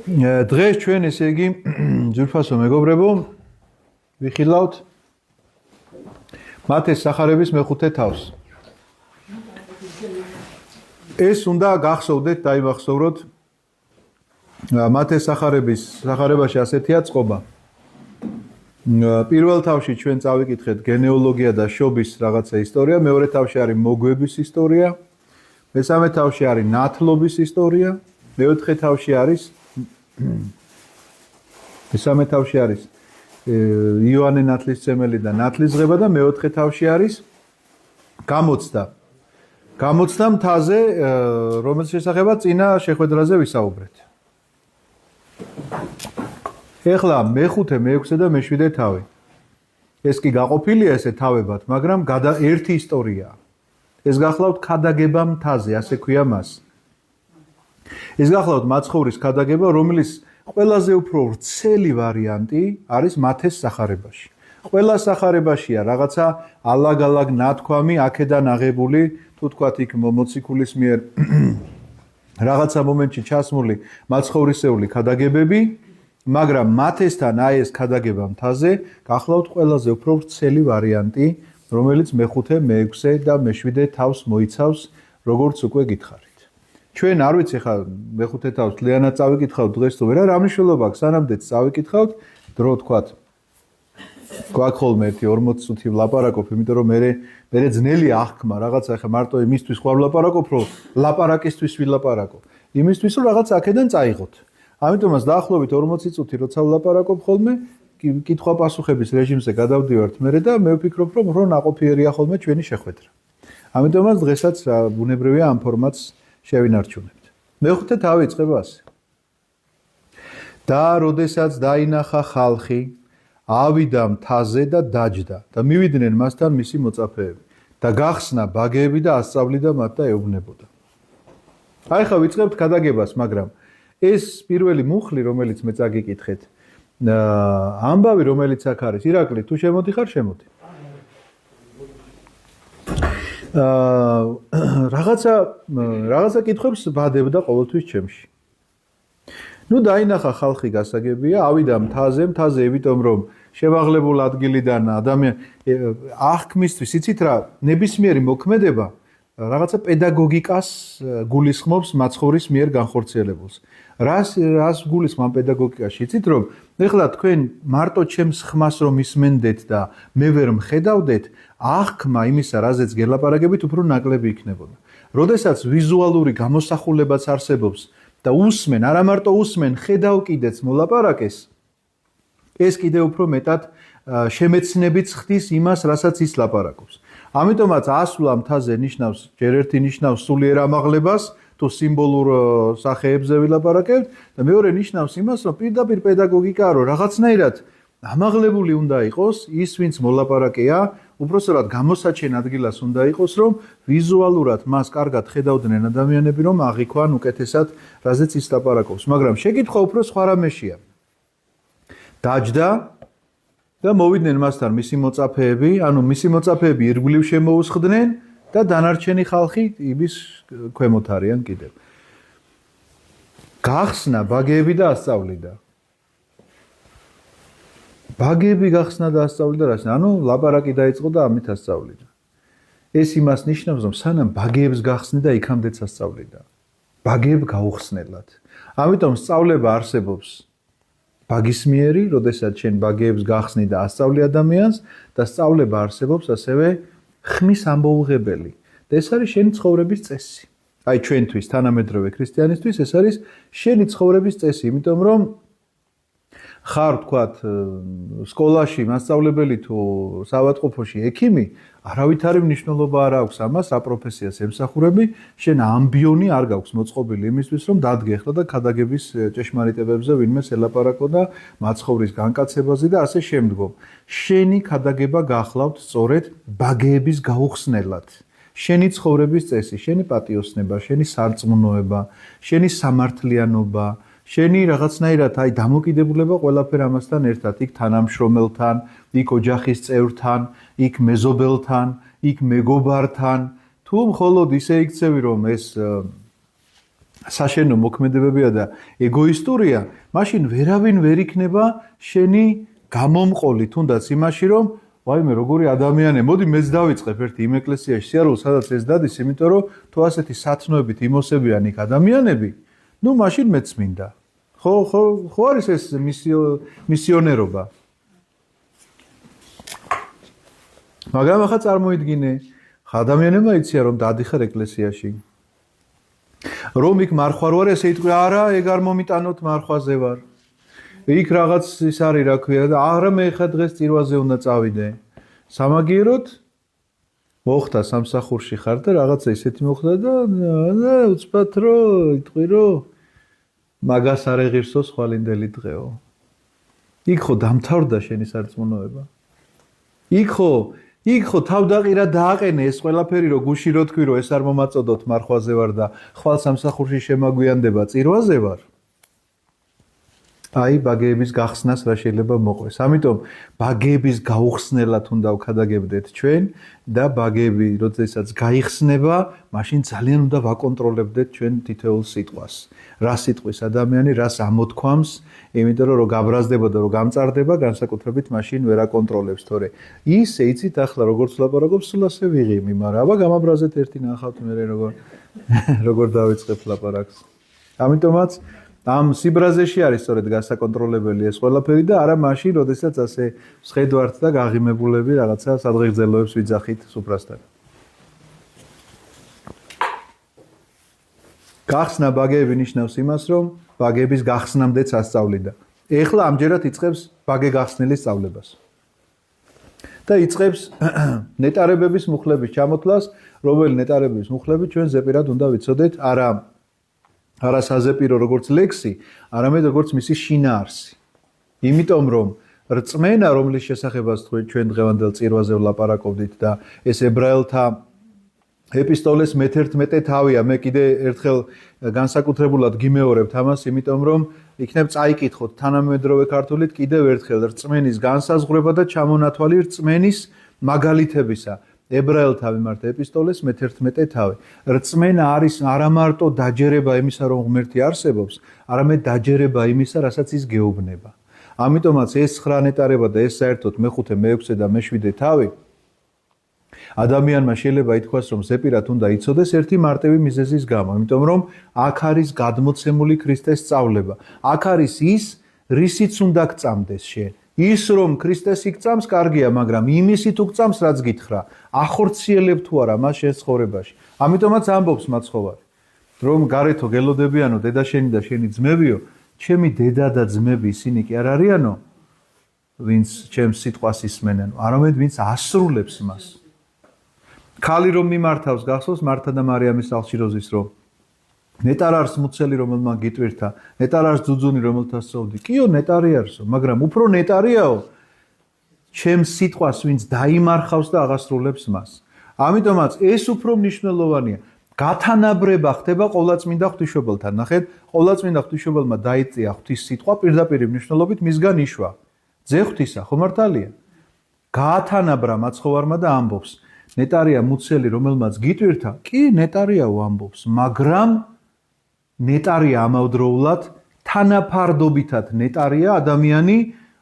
დღეს ჩვენ ესე იგი ძვირფასო მეგობრებო ვიხილავთ მათეს სახარების მეხუთე თავს. ეს უნდა გახსოვდეთ და იმახსოვროთ მათეს სახარებაში ასეთია წყობა. პირველ თავში ჩვენ წავიკითხეთ გენეოლოგია და შობის რაღაცა ისტორია, მეორე თავში არის მოგვების ისტორია, მესამე თავში არის ნათლობის ისტორია, მეოთხე თავში არის მესამე თავში არის იოანე ნათლისმცემელი და ნათლისღება და მეოთხე თავში არის გამოცდა. გამოცდა მთაზე, რომელს შესახებაც წინა შეხვედრაზე ვისაუბრეთ. ეხლა მეხუთე, მეექვსე და მეშვიდე თავი. ეს კი გაყოფილია ესე თავებად, მაგრამ ერთი ისტორიაა. ეს გახლავთ ქადაგება მთაზე, ასე ქვია მას. ეს გახლავთ მაცხოვრის ქადაგება, რომლის ყველაზე უფრო ვრცელი ვარიანტი არის მათეს სახარებაში. ყველა სახარებაშია რაღაცა ალაგ-ალაგ ნათქვამი, აქედან აღებული, თუ თქვათ იქ მოციქულის მიერ რაღაცა მომენტში ჩასმული მაცხოვრისეული ქადაგებები, მაგრამ მათესთან აი ეს ქადაგება მთაზე გახლავთ ყველაზე უფრო ვრცელი ვარიანტი, რომელიც მეხუთე, მეექვსე და მეშვიდე თავს მოიცავს, როგორც უკვე გითხარით. ჩვენ არ ვიცი ხა მეხუთე თავს ლიანად წავიკითხავთ დღეს თუ ვერა, რა მნიშვნელობა აქვს სანამდეც წავიკითხავთ, დრო თქვათ. გვაქვს ხოლმე ერთი 40 წუთი ვლაპარაკობ, იმიტომ რომ მე ძნელი აღქმა რაღაცა ხა მარტო იმისთვის ხوار ვლაპარაკობ, რომ ლაპარაკისთვის ვილაპარაკო. იმისთვის რომ რაღაც აქედან წაიღოთ. ამიტომაც დაახლოებით 40 წუთი როცა ვლაპარაკობ ხოლმე, კითხვა-პასუხების რეჟიმზე გადავდივართ მერე და მე ვფიქრობ, რომ ნაყოფიერია ხოლმე ჩვენი შეხვედრა. ამიტომაც დღესაც ბუნებრივია ამ ფორმატს შევინარჩუნებთ. მეხუთე თავი იწყება ასე. და როდესაც დაინახა ხალხი, ავიდა მთაზე და დაჯდა და მივიდნენ მასთან მისი მოწაფეები და გახსნა ბაგეები და ასწავლიდა მათ და ეუბნებოდა. აი ხა ვიწყებთ ქადაგებას, მაგრამ ეს პირველი მუხლი, რომელიც მე წაგიკითხეთ, ამბავი, რომელიც აქ არის, ირაკლი, თუ შემოდიხარ, შემოდი. რაღაცა კითხვებს ვადებდა ყოველთვის ჩემში. ნუ დაინახა ხალხი გასაგებია, ავიდა მთაზე, იმიტომ რომ შევაღლებულ ადგილიდან აღქმისთვის, იცით რა, ნებისმიერი მოქმედება რაღაცა პედაგოგიკას გულისხმობს მაცხოვრის მიერ განხორციელებულს. რას გულისხმობ პედაგოგიკაში? იცით რომ ეხლა თქვენ მარტო ჩემს ხმას რომ ისმენდეთ და მე ვერ მხედავდეთ, აღქმა იმისა, რაზეც გელაპარაკებით, უფრო ნაკლები იქნებოდა. როდესაც ვიზუალური გამოსახულებაც არსებობს და უსმენ, არა მარტო უსმენ, ხედავ კიდეც მოლაპარაკეს, ეს კიდევ უფრო მეტად შემეცნებით ხდის იმას, რასაც ის ლაპარაკობს. ამიტომაც ასვლა მთაზე ნიშნავს, ჯერ ერთი ნიშნავს სულიერ ამაღლებას, თუ სიმბოლურ სახეებზე ვილაპარაკებთ და მეორე ნიშნავს იმას, რომ პირდაპირ პედაგოგიკაა, რომ რაღაცნაირად ამაღლებული უნდა იყოს ის, ვინც მოლაპარაკეა, უпроსტად გამოსაჩენ ადგილას უნდა იყოს, რომ ვიზუალურად მას კარგად ხედავდნენ ადამიანები, რომ აღიქვან უკეთესად, რაზეც ის ლაპარაკობს. მაგრამ შეკითხვა უფრო სხვა რამეშია. დაჯდა და მოვიდნენ მასთან მისი მოწაფეები, ანუ მისი მოწაფეები ირგვლივ შემოუსხდნენ და დანარჩენი ხალხი იმის ქვემოთ არიან კიდევ. გახსნა ბაგეები და ასწავლიდა. ბაგეები გახსნა და ასწავლიდა რას? ანუ ლაპარაკი დაიწყო და ამით ასწავლიდა. ეს იმას ნიშნავს, რომ სანამ ბაგეებს გახსნი და იქამდეც ასწავლიდა. ბაგეებ გაუხსნელად. ამიტომ სწავლება არსებობს ბაგისმიერი, როდესაც შენ ბაგეებს გახსნი და ასწავლი ადამიანს და სწავლება არსებობს ასევე ხმის ამბოუღებელი. და ეს არის შენი ცხოვრების წესი. აი ჩვენთვის, თანამედროვე ქრისტიანისთვის ეს არის შენი ცხოვრების წესი, იმიტომ რომ ხარ თქვათ სკოლაში მასწავლებელი თუ საავადმყოფოში ექიმი, არავითარი მნიშვნელობა არ აქვს ამას, რა პროფესიას ემსახურები, შენ ამბიონი არ გაქვს მოწყობილი იმისთვის, რომ დადგეხლა და ქადაგების ჭეშმარიტებებზე ვინმე ელაპარაკო და მაცხოვრის განკაცებაზე და ასე შემდგომ. შენი ქადაგება გახლავთ სწორედ ბაგეების გაუხსნელად. შენი ცხოვრების წესი, შენი პატიოსნება, შენი სარწმუნოება, შენი სამართლიანობა, შენი რაღაცნაირად აი დამოკიდებულება ყველაფერ ამასთან ერთად, იქ თანამშრომელთან, იქ ოჯახის წევრთან, იქ მეზობელთან, იქ მეგობართან, თუ მხოლოდ ისე იქცევი, რომ ეს საშენო მოქმედებებია და ეგოისტურია, მაშინ ვერავინ ვერ იქნება შენი გამომყოლი, თუნდაც იმაში, რომ ვაიმე როგორი ადამიანია, მოდი მეც დავიწყებ ერთი იმ ეკლესიაში სიარულს, სადაც ეს დადის, იმიტომ რომ თუ ასეთი სათნოებით იმოსებიან იქ ადამიანები, ნუ მაშინ მეც მინდა. ხო არის ეს მისიონერობა. მაგრამ ახლა წარმოიდგინე, ადამიანებმა იციან რომ დადიხარ ეკლესიაში. რომ იქ მარხვა რო არის, ესე იტყვი, არა, ეგ არ მომიტანოთ, მარხვაზე ვარ. იქ რაღაც ის არის, რა ქვია, და არა მე ხა დღეს წირვაზე უნდა წავიდე. სამაგიეროდ მოხდა სამსახურში ხარ და რაღაცა ისეთი მოხდა და უცბად რო იტყვი რომ მაგას არ ეღირსო ხვალინდელი დღეო. იქ ხო დამთავრდა შენი სარწმუნოება. იქ ხო თავდაყირა დააყენე ეს ყველაფერი რომ გუში რო თქვი რომ ეს არ მომაწოდოთ მარხვაზე ვარ და ხვალ სამსახურში შემაგვიანდება წირვაზე ვარ. აი ბაგეების გახსნას რა შეიძლება მოყვეს. ამიტომ ბაგეების გაუხსნელად უნდა ვქადაგებდეთ ჩვენ და ბაგეები როდესაც გაიხსნება, მაშინ ძალიან უნდა ვაკონტროლებდეთ ჩვენ თითოეულ სიტყვას. რა სიტყვის ადამიანი რას ამოთქვამს, იმიტომ რომ გაბრაზდება და რომ გამწარდება, განსაკუთრებით მაშინ ვერ აკონტროლებს, თორე ისე იცით ახლა როგორც ლაპარაკობ, სულ ასე ვიღიმი, მაგრამ აბა გამაბრაზეთ ერთი ნახავთ მე როგორ დავიწყებ ლაპარაკს. ამიტომაც ამ სიბრაზეში არის სწორედ გასაკონტროლებელი ეს ყველაფერი და არა მაშინ, როდესაც ასე შეხედვართ და გაღიმებულები რაღაცა სადღეგრძელოებს ვიძახით სუფრასთან. გახსნა ბაგეები ნიშნავს იმას, რომ ბაგეების გახსნამდეც ასწავლიდა. ეხლა ამჯერად იწყებს ბაგე გახსნილის სწავლებას. და იწყებს ნეტარებების მუხლების ჩამოთვლას, რომელი ნეტარებების მუხლები ჩვენ ზეპირად უნდა ვიცოდეთ, არა საზეპირო როგორც ლექსი, არამედ როგორც მისი შინაარსი. იმიტომ რომ რწმენა, რომლის შესახებაც ჩვენ დღევანდელ წირვაზე ვლაპარაკობდით და ეს ებრაელთა ეპისტოლეს მე-11 თავია, მე კიდე ერთხელ განსაკუთრებულად გიმეორებთ ამას, იმიტომ რომ იქნებ წაიკითხოთ თანამედროვე ქართულით კიდევ ერთხელ რწმენის განსაზღვრება და ჩამონათვალი რწმენის მაგალითებისა. ებრაელთა მიმართ ეპისტოლეს მე-11 თავი. რწმენა არის არა მარტო დაჯერება იმისა, რომ ღმერთი არსებობს, არამედ დაჯერება იმისა, რასაც ის გეუბნება. ამიტომაც ეს 9 ნეტარება და ეს საერთოდ მე-5, მე-6 და მე-7 თავი ადამიანმა შეიძლება ითქვას, რომ ზეპირად უნდა იცოდეს ერთი მარტივი მიზეზის გამო, იმიტომ რომ აქ არის გადმოცემული ქრისტეს სწავლება. აქ არის ის, რისიც უნდა გწამდეს შენ. ის რომ ქრისტეს იქწამს, კარგია, მაგრამ იმისი თუ გწამს, რაც გითხრა, ახორციელებ თუ არა მას შენ ცხოვრებაში. ამიტომაც ამბობს მაცხოვარი, რომ გარეთო გელოდებიანო დედაშენი და შენი ძმებიო, ჩემი დედა და ძმები ისინი კი არ არიანო, ვინც ჩემს სიტყვას ისმენენ, არამედ ვინც ასრულებს მას. ქალი რომ მიმართავს გახსოვს მართა და მარიამის სახლში-როზის რომ ნეტარ არის მუცელი რომელმა გიტვირთა, ნეტარ არის ძუძუნი რომელთა სწოვდი. კიო ნეტარი არისო, მაგრამ უფრო ნეტარიაო ჩემს სიტყვას ვინც დაიმარხავს და აღასრულებს მას. ამიტომაც ეს უფრო მნიშვნელოვანია. გათანაბრება ხდება ყოვლადწმინდა ღვთისმშობელთან. ნახეთ, ყოვლადწმინდა ღვთისმშობელმა დაიწია ღვთის სიტყვა პირდაპირ მნიშვნელობით მისგან იშვა. ძე ღვთისა, ხო მართალია? გაათანაბრა მაცხოვარმა და ამბობს ნეტარია მუცელი რომელმაც გიტვირთა, კი ნეტარიაო ამბობს, მაგრამ ნეტარია ამავდროულად თანაფარდობითად ნეტარია ადამიანი,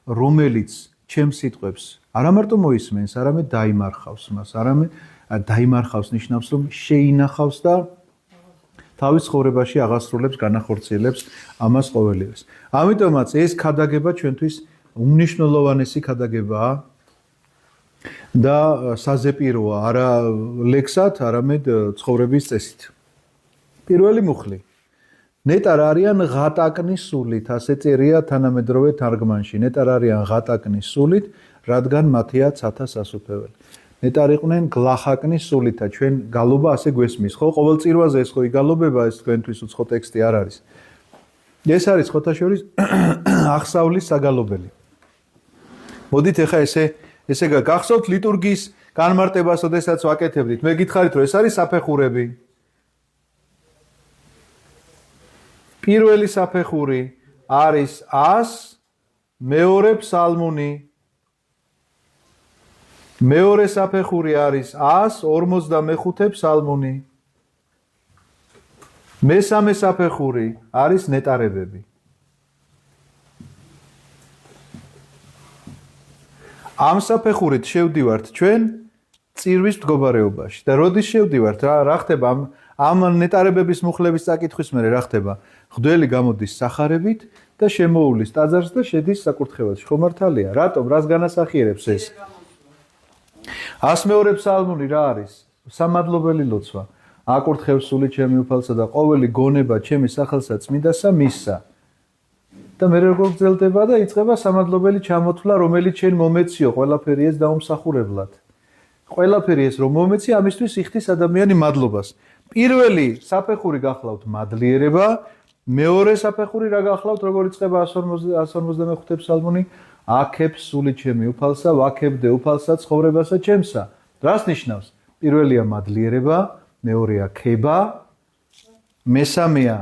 რომელიც ჩემს სიტყვებს არა მარტო მოისმენს, არამედ დაიმარხავს მას, არამედ დაიმარხავს ნიშნავს, რომ შეინახავს და თავის ცხოვრებაში აღასრულებს, განახორციელებს ამას ყოველივეს. ამიტომაც ეს ქადაგება ჩვენთვის უმნიშვნელოვანესი ქადაგებაა და საზეპიროა, არა ლექსად, არამედ ცხოვრების წესით. პირველი მუხლი. ნეტარ არიან ღატაკნის სულით, ასე წერია თანამედროვე თარგმანში. ნეტარ არიან ღატაკნის სულით, რადგან მათია ცათა სასუფეველი. ნეტარ იყვნენ გლახაკნის სულით, ჩვენ გალობა ასე გვესმის, ხო? ყოველ წირვაზე ეს ხო იგალობება, ეს თქვენთვის უცხო ტექსტი არ არის. ეს არის ხოთა შორის აღსავლის საგალობელი. მოდით ახლა ესე გახსოვთ ლიტურგიის განმარტებას, ოდესაც ვაკეთებდით. მე გითხარით, რომ ეს არის საფეხურები. პირველი საფეხური არის 100, მეორე ფსალმუნი. მეორე საფეხური არის 145 ფსალმუნი. მესამე საფეხური არის ნეტარებები. ამ საფეხურით შევდივართ ჩვენ წირვის მდგომარეობაში და როდის შევდივართ რა ხდება ამ ნეტარებების მუხლების წაკითხვის მერე რა ხდება? მღვდელი გამოდის სახარებით და შემოუვლის ტაძარს და შედის საკურთხეველში. ხო მართალია? რატომ? რას განასახიერებს ეს? 102 ფსალმუნი რა არის? სამადლობელი ლოცვა. აკურთხევ სული ჩემი უფალსა და ყოველი გონება ჩემი სახელსა წმინდასა მისსა. და მე როგორ გრძელდება და იწყება სამადლობელი ჩამოთვლა, რომელიც შენ მომეციო ყველაფერი ეს დაუმსახურებლად. ყველაფერი ეს რომ მომეცი, ამისთვის იხდის ადამიანი მადლობას. პირველი საფეხური გახლავთ მადლიერება, მეორე საფეხური რა გახლავთ, როგორ იწყება 155 ფსალმუნი? აქებ სული ჩემი უფალსა, ვაქებდე უფალსა ცხოვრებასა ჩემსა. რას ნიშნავს? პირველია მადლიერება, მეორეა ქება, მესამეა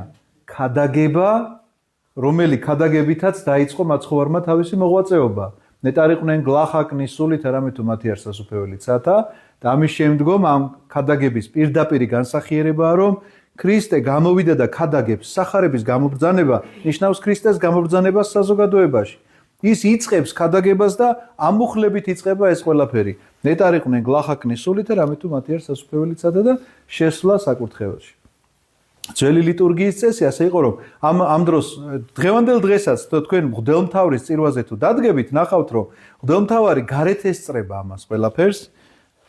ქადაგება, რომელი ქადაგებითაც დაიწყო მაცხოვარმა თავისი მოღვაწეობა. ნეტარიყვნენ გლახაკნის სულით, არამედ თუ მათი არ სასუფეველიცათა და ამის შემდგომ ამ ქადაგების პირდაპირი განსახიერებაა, რომ ქრისტე გამოვიდა და ქადაგებს სახარების გამობრძანება, ნიშნავს ქრისტეს გამობრძანებას საზოგადოებაში. ის იწყებს ქადაგებას და ამ მუხლებით იწყება ეს ყველაფერი. ნეტარიყვნენ გლახაკნის სულით, არამედ თუ მათი არ სასუფეველიცათა და შესვლა საკურთხეველში. ძველი ლიტურგიის წესი ასე იყო, რომ ამ დროს დღევანდელ დღესაც თქვენ მღვდელმთავრის წირვაზე თუ დადგებით, ნახავთ, რომ მღვდელმთავარი გარეთ ესწრება ამას ყველაფერს,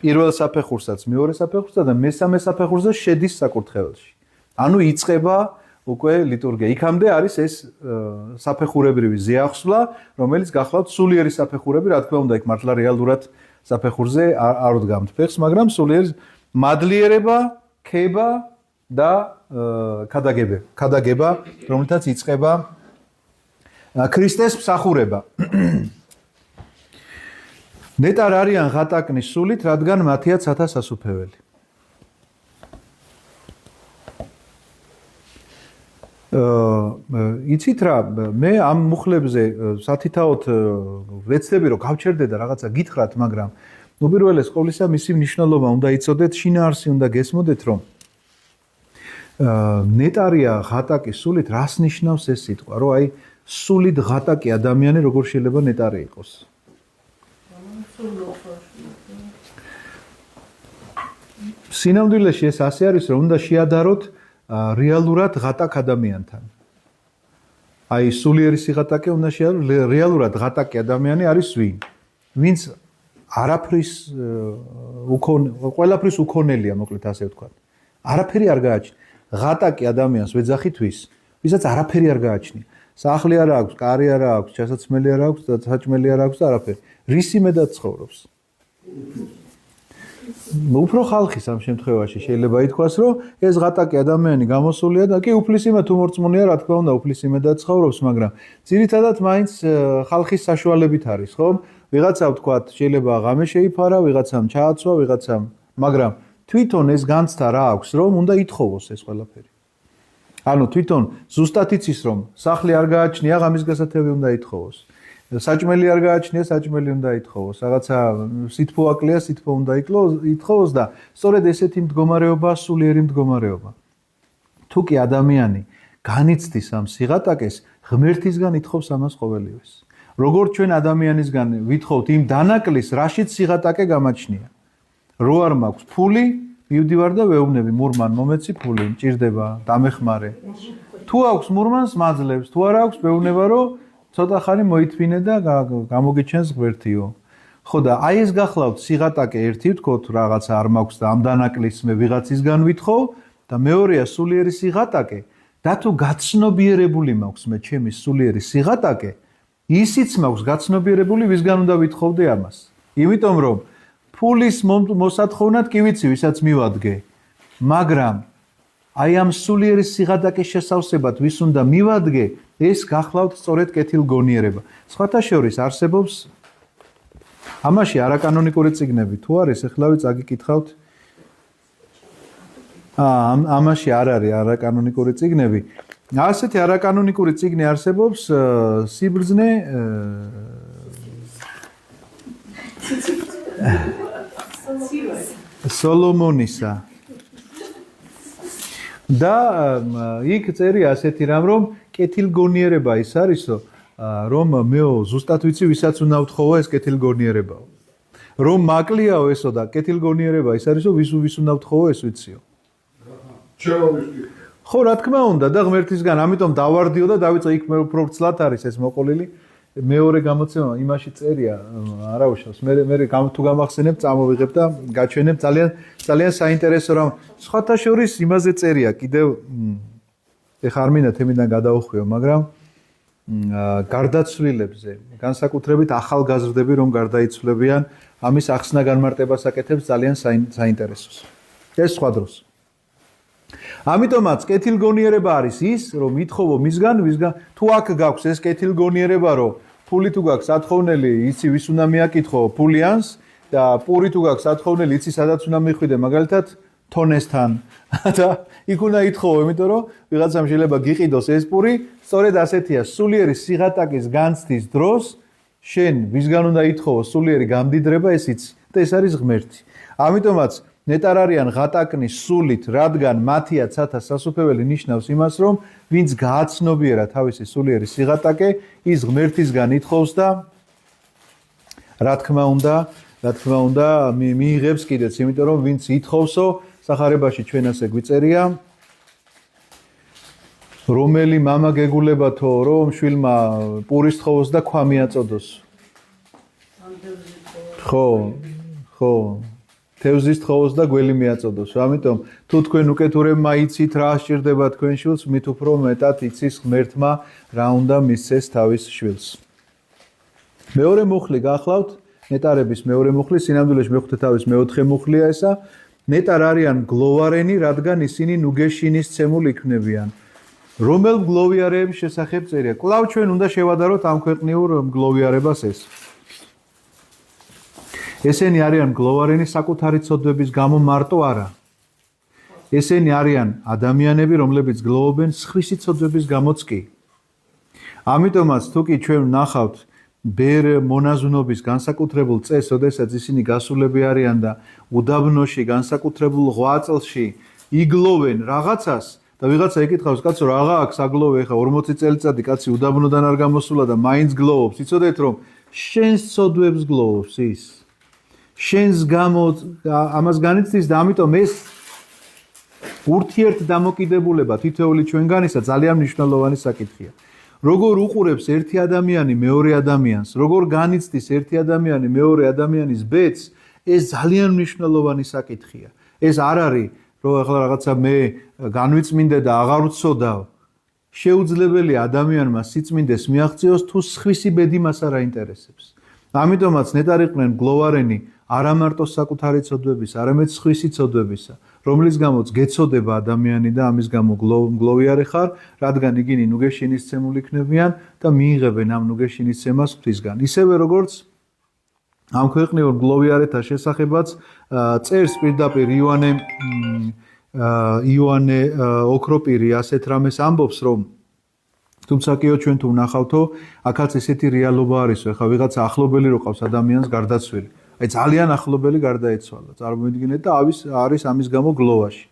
პირველ საფეხურსაც, მეორე საფეხურსა და მესამე საფეხურზე შედის საკურთხეველში. ანუ იწყება უკვე ლიტურგია. იქამდე არის ეს საფეხურებრივი ზეახსვლა, რომელიც გახლავთ სულიერი საფეხურები, რა თქმა უნდა, იქ მართლა რეალურად საფეხურზე არ უდგამთ ფეხს, მაგრამ სულიერი მადლიერება, ქება და ქადაგება, რომელთაც იწყება ქრისტეს მსახურება. ნეტარ არიან ღატაკნის სულით, რადგან მათია ცათა სასუფეველი. იცით რა, მე ამ მუხლებზე სათითაოდ ვეცდები რომ გავჩერდე და რაღაცა გითხრათ, მაგრამ უპირველეს ყოვლისა მისი მნიშვნელობა უნდა იცოდეთ, შინაარსი უნდა გესმოდეთ, რომ ნეტარია ღატაკის სულით რას ნიშნავს ეს სიტყვა, რომ აი სულით ღატაკი ადამიანი როგორ შეიძლება ნეტარი იყოს? სინამდვილეში ეს ასე არის, რომ უნდა შეადაროთ რეალურად ღატაკ ადამიანთან. აი სულიერი სიღატაკე უნდა შეადაროთ რეალურად ღატაკი ადამიანი არის ვინ? ვინც არაფრის ყველაფრის უქონელია, მოკლედ ასე ვთქვათ. არაფერი არ გააჩნია. ღატაკი ადამიანს ვეძახით ვის? ვისაც არაფერი არ გააჩნია. სახლი არ აქვს, კარი არ აქვს, ჩასაცმელი არ აქვს და საჭმელი არ აქვს და არაფერი. რისი მედად ცხოვრობს? უფრო ხალხის ამ შემთხვევაში შეიძლება ითქვას, რომ ეს ღატაკი ადამიანი გამოსულია და კი უფლისიმე თუ მორწმუნეა, რა თქმა უნდა, უფლისიმედად ცხოვრობს, მაგრამ ძირითადად მაინც ხალხის საშუალებით არის, ხო? ვიღაცა ვთქვათ, შეიძლება ღამე შეიფარა, ვიღაცამ ჩააცვა, ვიღაცამ, მაგრამ თვითონ ეს განცდა რა აქვს, რომ უნდა ითხოვოს ეს ყველაფერი. ანუ თვითონ ზუსტად იცის, რომ სახლი არ გააჩნია, ღამის გასათევი უნდა ითხოვოს. საჭმელი არ გააჩნია, საჭმელი უნდა ითხოვოს. რაღაცა სითბო აკლია, სითბო უნდა ითხოვოს და სწორედ ესეთი მდგომარეობა, სულიერი მდგომარეობა. თუ კი ადამიანი განიცდის ამ სიღატაკეს, ღმერთისგან ითხოვს ამას ყოველივეს. როგორც ჩვენ ადამიანისგან ვითხოვთ იმ დანაკლის, რაშიც სიღატაკე გამაჩნია. რო არ მაქვს ფული, მივდივარ და ვეუბნები მურმან, მომეცი ფული, მჭირდება, დამეხმარე. თუ აქვს მურმანს, მაძლევს, თუ არ აქვს, ვეუბნება, რომ ცოტა ხანი მოითმინე და გამოგიჩენს ღმერთიო. ხო და აი ეს გახლავთ სიღატაკე ერთი ვთქოთ, რაღაცა არ მაქვს და ამ დანაკლის მე ვიღაცისგან ვითხოვ და მეორეა სულიერი სიღატაკე და თუ გაცნობიერებული მაქვს მე ჩემი სულიერი სიღატაკე, ისიც მაქვს გაცნობიერებული, ვისგან უნდა ვითხოვდე ამას. იმიტომ რომ ფულის მოსათხოვნად კი ვიცი, ვისაც მივადგე, მაგრამ აი ამ სულიერი სიღატაკეს შესავსებად ვის უნდა მივადგე, ეს გახლავთ სწორედ კეთილგონიერება. სხვათა შორის არსებობს ამაში არაკანონიკური წიგნები თუ არის, ეხლავე წაგიკითხავთ. ამაში არ არის არაკანონიკური წიგნები. ასეთი არაკანონიკური წიგნი არსებობს სიბრძნე სოლომონისა. და იქ წერია ასეთი რამ, რომ კეთილგონიერება ის არისო, რომ მეო ზუსტად ვიცი, ვისაც უნდა ვთხოვო ეს კეთილგონიერებაო. რომ მაკლიაო ესო და კეთილგონიერება ის არისო, ვის უნდა ვთხოვო ეს ვიციო. ხო, რა თქმა უნდა და ღმერთისგან, ამიტომ დავარდიო და დავიწყე იქ მე უფრო ვრცლად არის ეს მოყოლილი. მეორე გამოცემა იმაში წერია, არა უშავს. მე თუ გამახსენებ, წამოვიღებ და გაჩვენებ ძალიან საინტერესო რამ. სხვათა შორის იმაზე წერია კიდევ ეხა არ მინდა თემიდან გადავხვიო, მაგრამ გარდაცვლილებზე, განსაკუთრებით ახალგაზრდები რომ გარდაიცვლებიან, ამის ახსნა განმარტებას აკეთებს ძალიან საინტერესოს. ეს სხვა დროს. ამიტომაც კეთილგონიერება არის ის, რომ ითხოვო მისგან, თუ აქ გაქვს ეს კეთილგონიერება, რომ ფული თუ გაქვს ათხოვნელი, იცი ვის უნდა მიაკითხო, ფულიანს და პური თუ გაქვს ათხოვნელი, იცი სადაც უნდა მიხვიდე, მაგალითად თონესთან. და იქ უნდა ითხოვო, იმიტომ რომ ვიღაცამ შეიძლება გიყიდოს ეს პური, სწორედ ასეთია, სულიერი სიღატაკის განცდის დროს შენ ვისგან უნდა ითხოვო სულიერი გამდიდრება, ეს იცი და ეს არის ღმერთი. ამიტომაც ნეტარ არიან ღატაკნის სულით, რადგან მათია ცათა სასუფეველი ნიშნავს იმას, რომ ვინც გააცნობიერა თავისი სულიერი სიღატაკე, ის ღმერთისგან ითხოვს და რა თქმა უნდა, მიიღებს კიდეც, იმიტომ რომ ვინც ითხოვსო, სახარებაში ჩვენ ასე გვიწერია, რომელი მამა გეგულებათო, რომ შვილმა პურის თხოვოს და ქვა მიაწოდოს. ხო. თევზის თხოვოს და გველი მიაწოდოს. ამიტომ თუ თქვენ უკეთურებმა იცით რა სჭირდება თქვენ შვილს, მით უფრო მეტად იცის ღმერთმა რა უნდა მისცეს თავის შვილს. მეორე მუხლი გახლავთ, ნეტარების მეორე მუხლი, სინამდვილეში მეხუთე თავის მეოთხე მუხლია ესა. ნეტარ არიან გლოვარენი, რადგან ისინი ნუგეშინის ცემულ იქნებიან. რომელ მგლოვიარების შესახებ წერია? კვლავ ჩვენ უნდა შევადაროთ ამ ქვეყნიურ მგლოვიარებას ეს. ესენი არიან მგლოვარენი საკუთარი ცოდვების გამო მარტო არა. ესენი არიან ადამიანები, რომლებიც გლოვობენ სხვისი ცოდვების გამოც კი. ამიტომაც თუ კი ჩვენ ვნახავთ ბერ მონაზვნობის განსაკუთრებულ წესს, ოდესაც ისინი გასულები არიან და უდაბნოში განსაკუთრებულ ღვაწლში იგლოვენ რაღაცას და ვიღაცა ეკითხავს, კაცო, რაღა აქვს აგლოვე, ხა 40 წელიწადი კაცი უდაბნოდან არ გამოსულა და მაინც გლოვობს. იცოდეთ რომ შენს ცოდვებს გლოვობს ის. შენს გამო ამას განიცდის და ამიტომ ეს ურთიერთ დამოკიდებულება თითოეული ჩვენგანისა ძალიან მნიშვნელოვანი საკითხია. როგორ უყურებს ერთი ადამიანი მეორე ადამიანს, როგორ განიცდის ერთი ადამიანი მეორე ადამიანის ბედს, ეს ძალიან მნიშვნელოვანი საკითხია. ეს არ არის, რომ ახლა რაღაცა მე განვიწმინდე და აღარ ვცოდავ. შეუძლებელია ადამიანმა სიწმინდეს მიაღწიოს, თუ სხვისი ბედი მას არ აინტერესებს. ამიტომაც ნეტარ იყვნენ გლოვარენი არა მარტო საკუთარი ცოდვების, არამედ სხვისი ცოდვებისა, რომლის გამოც გეცოდება ადამიანი და ამის გამო გლოვიარე ხარ, რადგან იგინი ნუგეშინის ცემულ იქნებიან და მიიღებენ ამ ნუგეშინის ცემას ღვთისგან. ისევე როგორც ამ ქვეყნიურ გლოვიარეთა შესახებაც წერს პირდაპირ იოანე ოქროპირი ასეთ რამეს ამბობს, რომ თუმცა კიო ჩვენ თუ ვნახავთო, აქაც ესეთი რეალობა არისო, ეხლა ვიღაცა ახლობელი რო ყავს ადამიანს გარდაცვლილი. აი ძალიან ახლობელი გარდაეცვალა. წარმოვიდგინეთ და არის ამის გამო გლოვაში.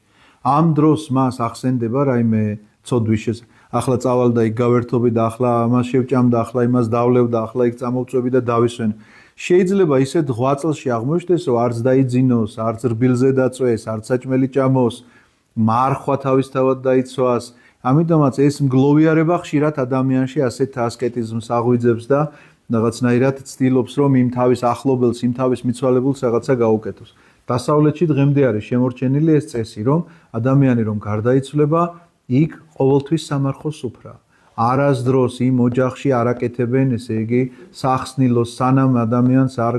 ამ დროს მას ახსენდება რაიმე ცოდვის შესახებ. ახლა წავალ და იქ გავერთობი და ახლა ამას შევჭამ და ახლა იმას დავლევ და ახლა იქ წამოვწვევი და დავისვენ. შეიძლება ისეთ ღვაწლში აღმოჩნდეს, რომ არც დაიძინოს, არც რბილზე დაწვეს, არც საჭმელი ჭამოს, მარხვა თავისთავად დაიცვას. ამიტომაც ეს მგლოვიარება ხშირად ადამიანში ასეთ ასკეტიზმს აღვიძებს და რაღაცნაირად ცდილობს, რომ იმ თავის ახლობელს, იმ თავის მიცვალებულს რაღაცა გაუკეთოს. დასავლეთში დღემდე არის შემორჩენილი ეს წესი, რომ ადამიანი რომ გარდაიცვლება, იქ ყოველთვის სამარხოს სუფრა. არასდროს იმ ოჯახში არ აკეთებენ, ესე იგი, სახსნილოს, სანამ ადამიანს არ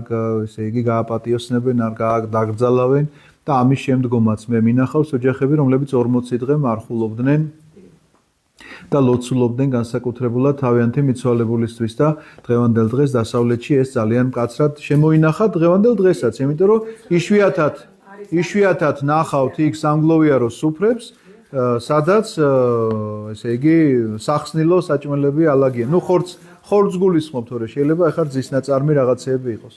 ესე იგი გააპატიოსნებენ, არ დაგრძალავენ და ამის შემდგომაც მე მინახავს ოჯახები, რომლებიც 40 დღე მარხულობდნენ და ლოცულობდნენ განსაკუთრებულად თავიანთი მიცვალებულისთვის და დღევანდელ დღეს დასავლეთში ეს ძალიან მკაცრად შემოინახა დღევანდელ დღესაც, იმიტომ რომ იშვიათად ნახავთ იქ სამგლოვიარო სუფრებს, სადაც ესე იგი სახსნილო საჭმელები ალაგიან. ნუ ხორცს გულისხმობ, თორე შეიძლება ახლა ძის ნაწარმი რაღაცეები იყოს.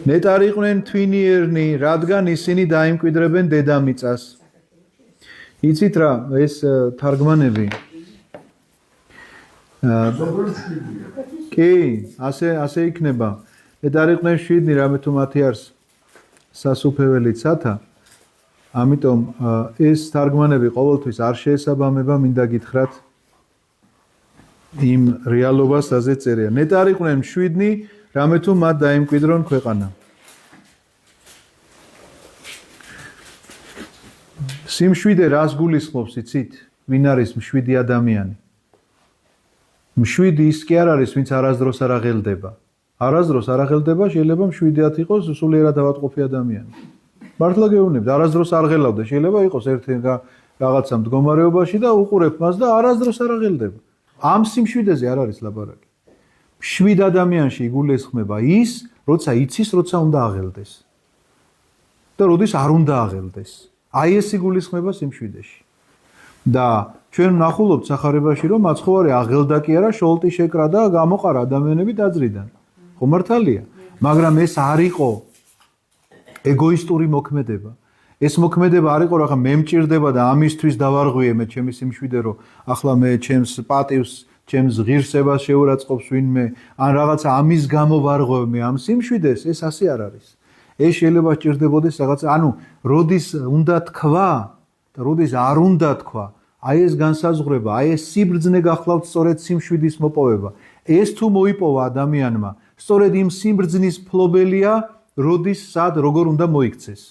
ნეტარი იყვნენ თვინიერნი, რადგან ისინი დაიმკვიდრებენ დედამიწას. იცით რა, ეს თარგმანები. კი, ასე იქნება. ნეტარი იყვნენ 7, რამე თუ მათი არის სასუფეველი ცათა. ამიტომ ეს თარგმანები ყოველთვის არ შეესაბამება, მინდა გითხრათ იმ რეალობას, რაზეც წერია. ნეტარი იყვნენ 7, რამე თუ მათ დაიმკვიდრონ ქვეყანა. სიმშვიდე რას გულისხმობს, იცით? ვინ არის მშვიდი ადამიანი? მშვიდი ის კი არ არის, ვინც არასდროს არ აღელდება. არასდროს არ აღელდება, შეიძლება მშვიდიათ იყოს სულიერად ავადმყოფი ადამიანი. მართლა გეუბნებთ, არასდროს არ ღელავდა, შეიძლება იყოს ერთი რაღაცა მდგომარეობაში და უყურებ მას და არასდროს არ აღელდება. ამ სიმშვიდეზე არ არის ლაპარაკი. მშვიდ ადამიანში იგულისხმება ის, როცა იცის, როცა უნდა აღელდეს. და როდის არ უნდა აღელდეს. აი ეს იგულისხმება სიმშვიდეში. და ჩვენ ვნახულობთ სახარებაში, რომ მაცხოვარი აღელდა კი არა, შოლტი შეკრა და გამოყარა ადამიანები დაძრიდან. ხო მართალია, მაგრამ ეს არ იყო ეგოისტური მოქმედება. ეს მოქმედება არ იყო, რა მე მჭირდება და ამისთვის დავარღვიე მე ჩემი სიმშვიდე, რომ ახლა მე ჩემს პატივს, ჩემს ღირსებას შეურაცხყოფს ვინმე, ან რაღაცა ამის გამო ვარღვევ მე ამ სიმშვიდეს, ეს ასე არ არის. ეს შეიძლება სჭირდებოდეს რაღაცა, ანუ როდის უნდა თქვა და როდის არ უნდა თქვა, აი ეს განსაზღვრება, აი ეს სიბრძნე გახლავთ სწორედ სიმშვიდის მოპოვება. ეს თუ მოიპოვა ადამიანმა, სწორედ იმ სიბრძნის ფლობელია, როდის სად როგორ უნდა მოიქცეს.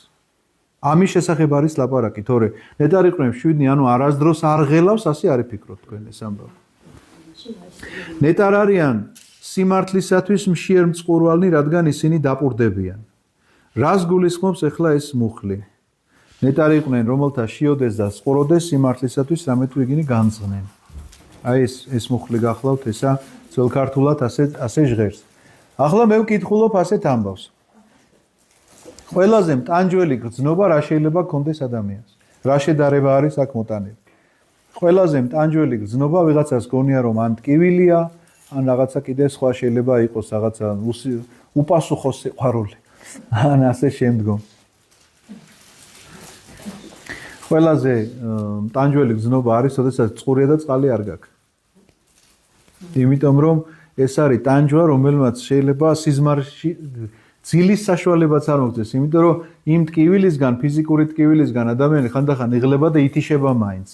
ამის შესახებ არის ლაპარაკი, თორე ნეტარი იყვნენ 7, ანუ არასდროს არ ღელავს, ასე არ იფიქროთ თქვენ ეს ამბავი. ნეტარ არიან სიმართლისათვის მშიერ მწყურვალნი, რადგან ისინი დაპურდებიან. რას გულისხმობს ახლა ეს მუხლი? ნეტარი იყვნენ, რომელთა შიოდეს და წყუროდეს სიმართლისათვის, რამე თუ იგინი განძღნენ. აი ეს მუხლი გახლავთ, ესა ძველ ქართულად ასე ჟღერს. ახლა მე ვკითხულობ ასეთ ამბავს. ყველაზე მტანჯველი გრძნობა რა შეიძლება გქონდეს ადამიანს? რა შედარება არის აქ მოტანილი? ყველაზე მტანჯველი გრძნობა ვიღაცას გონია რომ ან ტკივილია, ან რაღაცა კიდე სხვა შეიძლება იყოს რაღაცა უპასუხო სიყვარული. ან ასე შემდგომ. ყველაზე მტანჯველი გრძნობა არის, როდესაც წყურია და წყალი არ გაქვს. იმიტომ რომ ეს არის ტანჯვა, რომელმაც შეიძლება სიზმარში ძილის საშუალებაც არ მოგწეს, იმიტომ რომ იმ ტკივილისგან, ფიზიკური ტკივილისგან ადამიანი ხანდახან იღლება და ითიშება მაინც.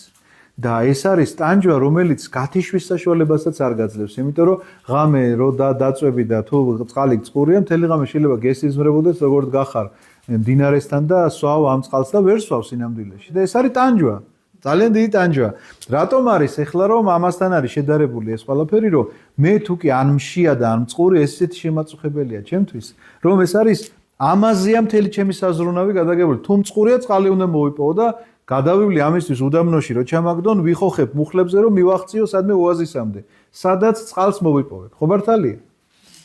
და ეს არის ტანჯვა, რომელიც გათიშვის საშუალებასაც არ გაძლევს, იმიტომ რომ ღამე რო დაწვევი და თუ წყალი წყურია, მთელი ღამე შეიძლება გესიზმრებოდეს როგორც გახარ მდინარესთან და სვავ ამ წყალს და ვერ სვავ სინამდვილეში. და ეს არის ტანჯვა. ძალიან დიდი ტანჯვა. რატომ არის ეხლა რომ ამასთან არის შედარებული ეს ყველაფერი, რომ მე თუ კი ან მშია და ან მწყური ესეთი შემაწუხებელია ჩემთვის, რომ ეს არის ამაზეა მთელი ჩემი საზრუნავი გადაგებული. თუ მწყურია წყალი უნდა მოვიპოვო და გადავივლი ამისთვის უდაბნოში, რომ ჩამაგდონ, ვიხოხებ მუხლებზე, რომ მივახციო სადმე ოაზისამდე, სადაც წყალს მოვიპოვებ. ხო მართალია?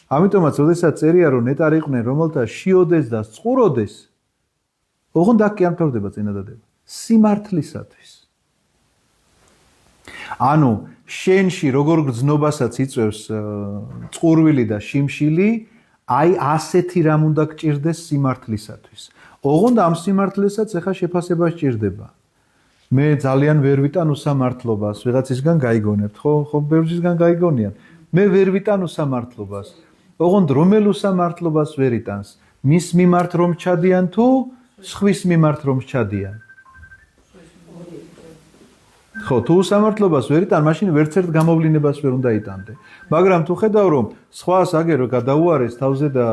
ამიტომაც, როდესაც წერია, რომ ნეტარი იყვნენ, რომელთა შიოდეს და წყუროდეს, ოღონდ აქ კი არ მთავრდება წინადადება. სიმართლისათვის. ანუ შენში როგორ გრძნობასაც იწევს წყურვილი და შიმშილი, აი ასეთი რამ უნდა გჭირდეს სიმართლისათვის. ოღონდ ამ სიმართლესაც ახლა შეფასება სჭირდება. მე ძალიან ვერ ვიტან უსამართლობას, ვიღაცისგან გაიგონებთ, ხო, ბევრისგან გაიგონიან. მე ვერ ვიტან უსამართლობას. ოღონდ რომელ უსამართლობას ვერ იტანს? მის მიმართ რომ ჩადიან თუ სხვის მიმართ რომ ჩადიან? ხო, თუ უსამართლობას ვერ იტან, მაშინ ვერც ერთ გამოვლინებას ვერ უნდა იტანდე. მაგრამ თუ ხედავ რომ სხვას აგერო გადაუარეს თავზე და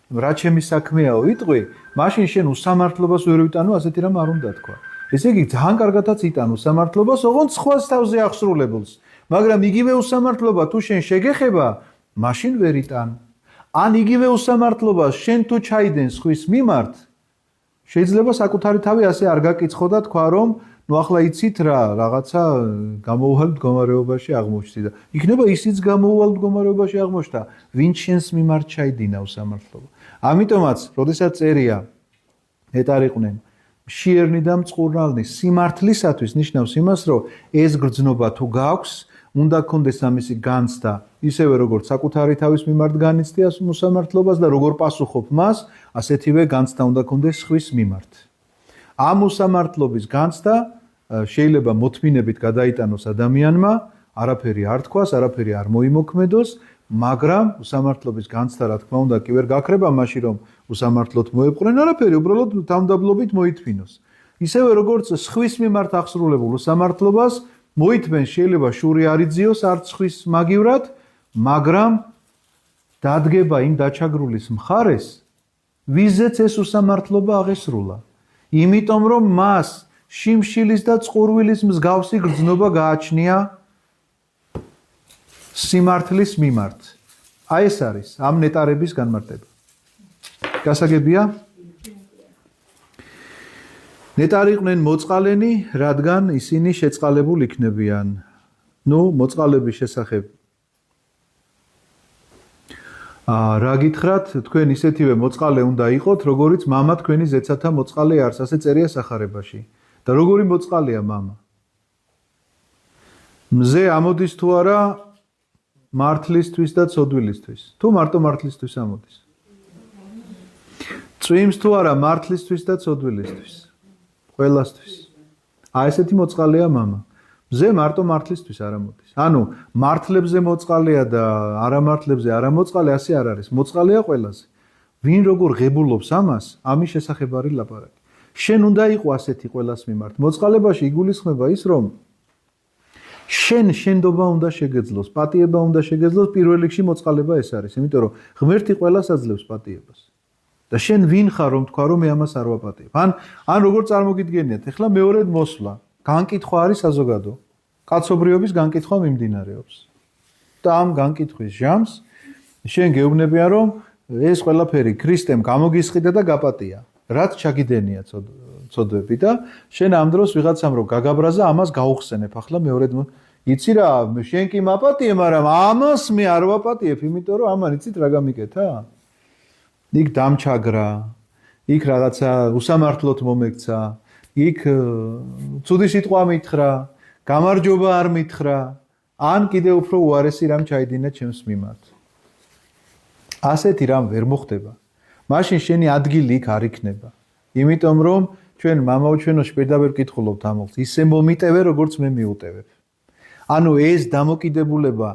რა ჩემი საქმეაო იტყვი, მაშინ შენ უსამართლობას ვერ ვიტანო, ასეთი რამ არ უნდა თქვა. ესე იგი ძალიან კარგადაც იტან უსამართლობას, ოღონდ სხვას თავზე აღსრულებულს. მაგრამ იგივე უსამართლობა თუ შენ შეგეხება, მაშინ ვერ იტან. ან იგივე უსამართლობას შენ თუ ჩაიდენ სხვის მიმართ, შეიძლება საკუთარი თავი ასე არ გაკიცხო და თქვა რომ ნუ ახლა იცით რა, რაღაცა გამოუვალ მდგომარეობაში აღმოჩნდი და იქნება ისიც გამოუვალ მდგომარეობაში აღმოჩნდა, ვინც შენს მიმართ ჩაიდინა უსამართლობა. ამიტომაც, როდესაც წერია ნეტარი იყვნენ მშიერნი და მწყურნალნი სიმართლისათვის ნიშნავს იმას, რომ ეს გრძნობა თუ გაქვს, უნდა გქონდეს ამისი განცდა, ისევე როგორც საკუთარი თავის მიმართ განიცდია მოსამართლობას და როგორ პასუხობ მას, ასეთივე განცდა უნდა გქონდეს სხვის მიმართ. ამ მოსამართლობის განცდა შეიძლება მოთმინებით გადაიტანოს ადამიანმა, არაფერი არ თქვას, არაფერი არ მოიმოქმედოს, მაგრამ უსამართლობის განცდა, რა თქმა უნდა, კი ვერ გაქრება მაშინ, რომ უსამართლოდ მოეპყრენ, არაფერი, უბრალოდ თავმდაბლობით მოითმინოს. ისევე როგორც სხვის მიმართ აღსრულებულ უსამართლობას მოითმენ, შეიძლება შური არ იძიოს არც ხვის მაგივრად, მაგრამ დადგება იმ დაჩაგრულის მხარეს, ვიზეც ეს უსამართლობა აღესრულა. იმიტომ რომ მას შიმშილის და წყურვილის მსგავსი გრძნობა გააჩნია სიმართლის მიმართ. აი ეს არის ამ ნეტარების განმარტება. გასაგებია? ნეტარი იყვნენ მოწყალენი, რადგან ისინი შეწყალებულ იქნებიან. მოწყალების შესახებ რა გითხრათ, თქვენ ისეთივე მოწყალე უნდა იყოთ, როგორიც მამა თქვენი ზეცათა მოწყალე არის, ასე წერია სახარებაში. და როგორი მოწყალეა მამა? მზე ამოდის თუ არა მართლისთვის და ცოდვილისთვის. თუ მარტო მართლისთვის ამოდის. წვიმს თუ არა მართლისთვის და ცოდვილისთვის. ყველასთვის. აი ესეთი მოწყალეა მამა. მზე მარტო მართლისთვის არ ამოდის. ანუ მართლებზე მოწყალეა და არამართლებზე არა მოწყალე, ასე არ არის. მოწყალეა ყველაზე. ვინ როგორ ღებულობს ამას, ამის შესახებ არის ლაპარაკი. შენ უნდა იყო ასეთი ყველას მიმართ. მოწყალებაში იგულისხმება ის, რომ შენდობა უნდა შეგეძლოს, პატიება უნდა შეგეძლოს, პირველ რიგში მოწყალება ეს არის, იმიტომ რომ ღმერთი ყველას აძლევს პატიებას. და შენ ვინ ხარ, რომ თქვა, რომ მე ამას არ ვაპატიებ? ან როგორ წარმოგიდგენიათ, ეხლა მეორედ მოსვლა, განკითხვა არის საზოგადო. კაცობრიობის განკითხვა მიმდინარეობს. და ამ განკითხვის ჟამს შენ გეუბნებიან, რომ ეს ყველაფერი ქრისტემ გამოგისყიდა და გაპატია. რაც ჩაგიდენია ცოდვები და შენ ამ დროს ვიღაცამ რომ გაგაბრაზა, ამას გაუხსენებ. ახლა მეორედ იცი რა, შენ კი მაპატიე, მაგრამ ამას მე არ ვაპატიებ, იმიტომ რომ ამან იცით რა გამიკეთა? იქ დამჩაგრა, იქ რაღაცა უსამართლოდ მომექცა, იქ ცუდი სიტყვა მითხრა, გამარჯობა არ მითხრა, ან კიდევ უფრო უარესი რამ ჩაიდინა ჩემს მიმართ. ასეთი რამ ვერ მოხდება. მაშინ შენი ადგილი იქ არ იქნება. იმიტომ რომ ჩვენ მამაო ჩვენოში პირდაპირ ვკითხულობთ ამას, ისე მომიტევე, როგორც მე მიუტევებ. ანუ ეს დამოკიდებულება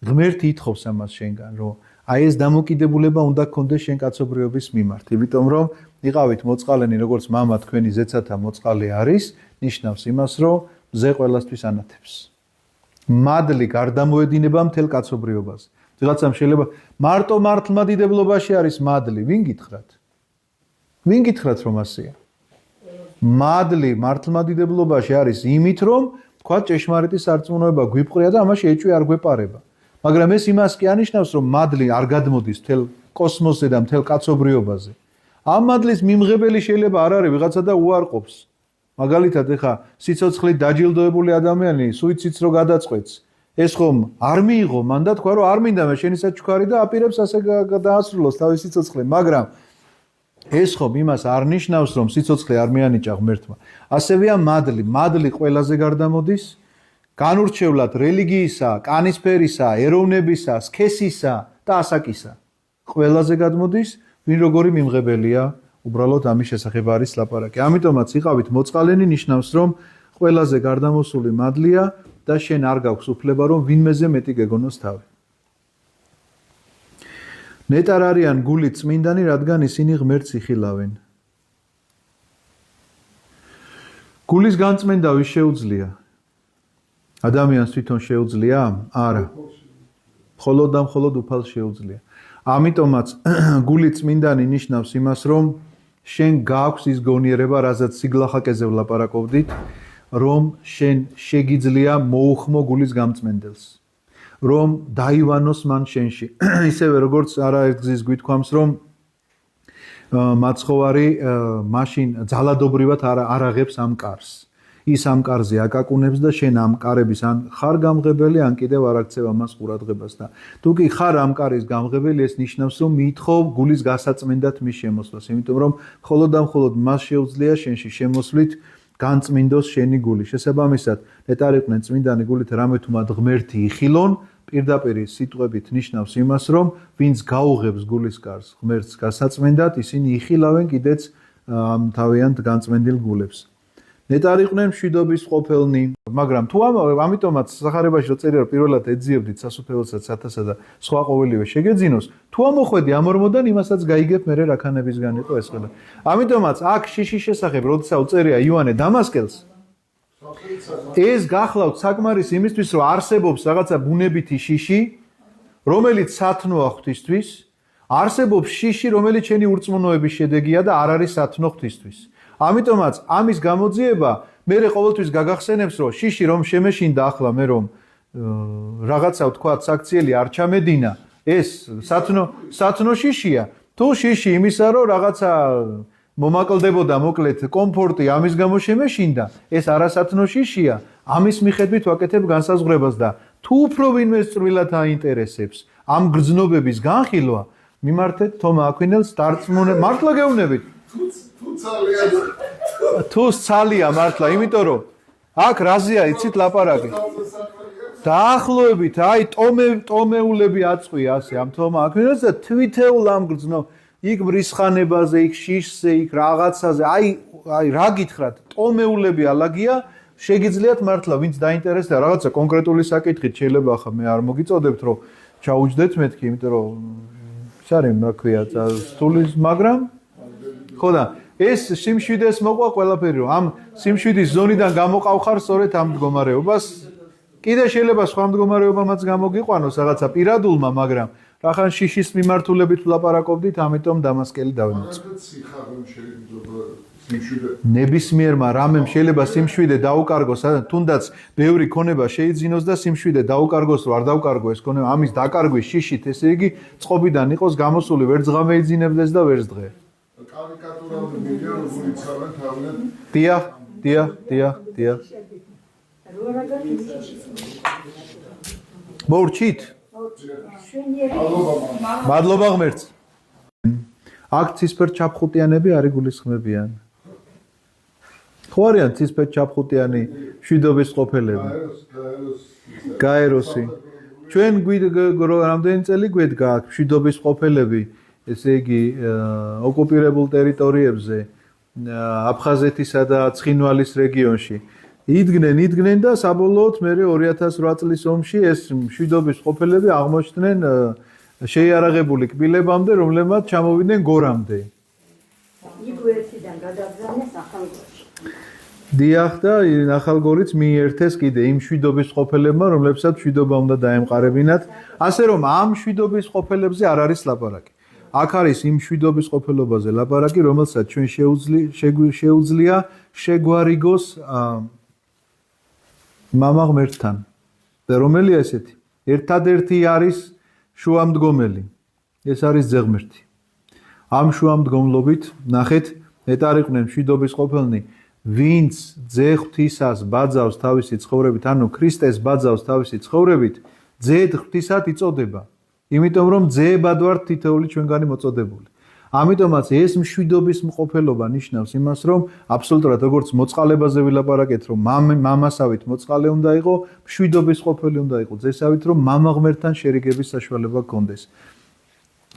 ღმერთი ითხოვს ამას შენგან, რომ აი ეს დამოკიდებულება უნდა გქონდეს შენ კაცობრიობის მიმართ. იმიტომ რომ იყავით მოწყალენი, როგორც მამა თქვენი ზეცათა მოწყალე არის, ნიშნავს იმას, რომ მზე ყველასთვის ანათებს. მადლი გარდამოედინება მთელ კაცობრიობას. ვიღაცამ შეიძლება მარტო მართლმადიდებლობაში არის მადლი, ვინ გითხრათ? ვინ გითხრათ რომ ასეა? მადლი მართლმადიდებლობაში არის იმით, რომ თქვა ჭეშმარიტი სარწმუნოება გვიპყრია და ამაში ეჭვი არ გვეპარება. მაგრამ ეს იმას კი ანიშნავს, რომ მადლი არ გადმოდის მთელ კოსმოსზე და მთელ კაცობრიობაზე. ამ მადლის მიმღებელი შეიძლება არ არის ვიღაცა და უარყოფს. მაგალითად, ეხა სიცოცხლით დაჯილდოებული ადამიანი სუიციდს რო გადაწყვეტს, ეს ხომ არ მიიღო მან და თქვა რომ არ მინდა მე შენი საჩუქარი და აპირებს ასე დაასრულოს თავის სიცოცხლე, მაგრამ ეს ხომ იმას არ ნიშნავს, რომ სიცოცხლე არ მიანიჭა ღმერთმა. ასევეა მადლი ყველაზე გარდამოდის განურჩევლად რელიგიისა, კანისფერისა, ეროვნებისა, სქესისა და ასაკისა. ყველაზე გადმოდის ვინ როგორი მიმღებელია, უბრალოდ ამის შესახებ არის ლაპარაკი. ამიტომაც იყავით მოწყალენი ნიშნავს, რომ ყველაზე გარდამოსული მადლია და შენ არ გაქვს უფლება, რომ ვინმეზე მეტი გეგონოს თავი. ნეტარ არიან გული წმინდანი, რადგან ისინი ღმერთს იხილავენ. გულის განწმენდა ვის შეუძლია? ადამიანს თვითონ შეუძლია? არა. მხოლოდ და მხოლოდ უფალს შეუძლია. ამიტომაც გული წმინდანი ნიშნავს იმას, რომ შენ გაქვს ის გონიერება, რაზეც სიგლახაკეზე ვლაპარაკობდით, რომ შენ შეგიძლია მოუხმო გულის გამწმენდელს, რომ დაივანოს მან შენში. ისევე როგორც არაერთგზის გვითქვამს, რომ მაცხოვარი მაშინ ძალადობრივად არ აღებს ამ კარს. ის ამ კარზე აკაკუნებს და შენ ამ კარების ან ხარ გამღებელი, ან კიდევ არ აქცევ ამას ყურადღებას და თუ კი ხარ ამ კარის გამღებელი, ეს ნიშნავს, რომ მიითხოვ გულის გასაწმენდად მის შემოსვლას, იმიტომ რომ მხოლოდ და მხოლოდ მას შეუძლია შენში შემოსვლით განწმინდოს შენი გული. შესაბამისად, ნეტარიყვნენ წმინდანი გულით რამე თუ მათ ღმერთი იხილონ, პირდაპირ სიტყვებით ნიშნავს იმას, რომ ვინც გაუღებს გულის კარს ღმერთს გასაწმენდად, ისინი იხილავენ კიდეც თავიანთ განწმენდილ გულებს. ნეტარიყვნენ მშვიდობის ყოფილნი, მაგრამ თუ ამიტომაც სახარებაში რო წერია, რომ პირველად ეძიებდით სასუფეველსაც, სათასა და სხვა ყოველივე შეგეძინოს, თუ ამოხვედი ამ ორმოდან იმასაც გაიგებ მერე რა ქანებისგან იყო ეს ყველა. ამიტომაც აქ შიშის შესახებ, როდესაც უწერია იოანე დამასკელს, ეს გახლავთ საკმარის იმისთვის, რომ არსებობს რაღაცა ბუნებითი შიში, რომელიც სათნოა ღვთისთვის, არსებობს შიში, რომელიც შენი ურწმუნოების შედეგია და არ არის სათნო ღვთისთვის. ამიტომაც ამის გამოძიება მე ყოველთვის გაგახსენებს, რომ შიში რომ შემეშინდა ახლა მე რომ რაღაცა ვთქვათ საქციელი არ ჩამედინა, ეს სათნო შიშია. თუ შიში იმისა, რომ რაღაცა მომაკლდებოდა მოკლედ კომფორტი ამის გამო შემეშინდა, ეს არასათნო შიშია. ამის მიხედვით ვაკეთებ განსაზღვრებას და თუ უფრო ვინმე წვრილად აინტერესებს ამ გრძნობების განხილვა, მიმართეთ თომა აქვინელს დარწმუნებულად მართლა გეუბნებით. თუ ცალია მართლა, იმიტომ რომ აქ რაზეა იცით ლაპარაკი? დაახლოებით, აი ტომეულები აწყვია ასე ამ თომა აქვინელს და თვითეულ ამ გრძნო იქ მრისხანებაზე, იქ შიშზე, იქ რაღაცაზე, აი რა გითხრათ, ტომეულები ალაგია, შეგიძლიათ მართლა ვინც დაინტერესდა რაღაცა კონკრეტული საკითხით, შეიძლება ახლა მე არ მოგიწოდებთ, რომ ჩაუჯდეთ მეთქი, იმიტომ რომ ის არის, რა ქვია, სტულის, მაგრამ ხო და ეს სიმშვიდეს მოყვა ყველაფერი, რომ ამ სიმშვიდის ზონიდან გამოყავხარ სწორედ ამ მდგომარეობას. კიდე შეიძლება სხვა მდგომარეობამაც გამოგიყვანოს რაღაცა პირადულმა, მაგრამ რახან შიშის მიმართულებით ვლაპარაკობდით, ამიტომ დამასკელი დავემოწმე. ნებისმიერმა რამემ შეიძლება სიმშვიდე დაუკარგოს, თუნდაც ბევრი ქონება შეიძინოს და სიმშვიდე დაუკარგოს, რომ არ დაუკარგო ეს ქონება, ამის დაკარგვის შიშით, ესე იგი წყობიდან იყოს გამოსული, ვერც ღამე იძინებდეს და ვერც დღე. კარიკატურული მიდია როგორ იცავენ თავიდან. დიახ. მორჩით. მადლობა ღმერთს. აქ ცისფერ ჩაფხუტიანები არ იგულისხმებიან. ხო არიან ცისფერ ჩაფხუტიანი მშვიდობის ყოფილები? გაეროსი. ჩვენ რამდენი წელი გვედგა აქ მშვიდობის ყოფილები, ესე იგი ოკუპირებულ ტერიტორიებზე, აფხაზეთისა და ცხინვალის რეგიონში. იდგნენ და საბოლოოდ მე 2008 წლის ომში ეს მშვიდობის ყოფილები აღმოჩნდნენ შეიარაღებული კბილებამდე, რომლებმაც ჩამოვიდნენ გორამდე. იგვერტიდან გადაგზავნეს ახალგორში. დიახ და ახალგორიც მიერთეს კიდე იმ მშვიდობის ყოფილებმა, რომლებსაც მშვიდობა უნდა დაემყარებინათ, ასე რომ ამ მშვიდობის ყოფილებზე არ არის ლაპარაკი. აქ არის იმ მშვიდობის ყოფილობაზე ლაპარაკი, რომელსაც ჩვენ შეუძლია შეგვარიგოს მამა ღმერთთან. და რომელია ესეთი? ერთადერთი არის შუამდგომელი. ეს არის ძეღმერთი. ამ შუამდგომლობით ნახეთ, ნეტარიყვნენ მშვიდობის ყოფილნი, ვინც ძე ღვთისას ბაძავს თავისი ცხოვრებით, ანუ ქრისტეს ბაძავს თავისი ცხოვრებით, ძედ ღვთისად იწოდება. იმიტომ რომ ძეებად ვართ თითოეული ჩვენგანი მოწოდებული. ამიტომაც ეს მშვიდობის მყოფელობა ნიშნავს იმას, რომ აბსოლუტურად როგორც მოწყალებაზე ვილაპარაკეთ, რომ მამასავით მოწყალე უნდა იყო, მშვიდობის ყოფილი უნდა იყო ძესავით, რომ მამა ღმერთთან შერიგების საშუალება გქონდეს.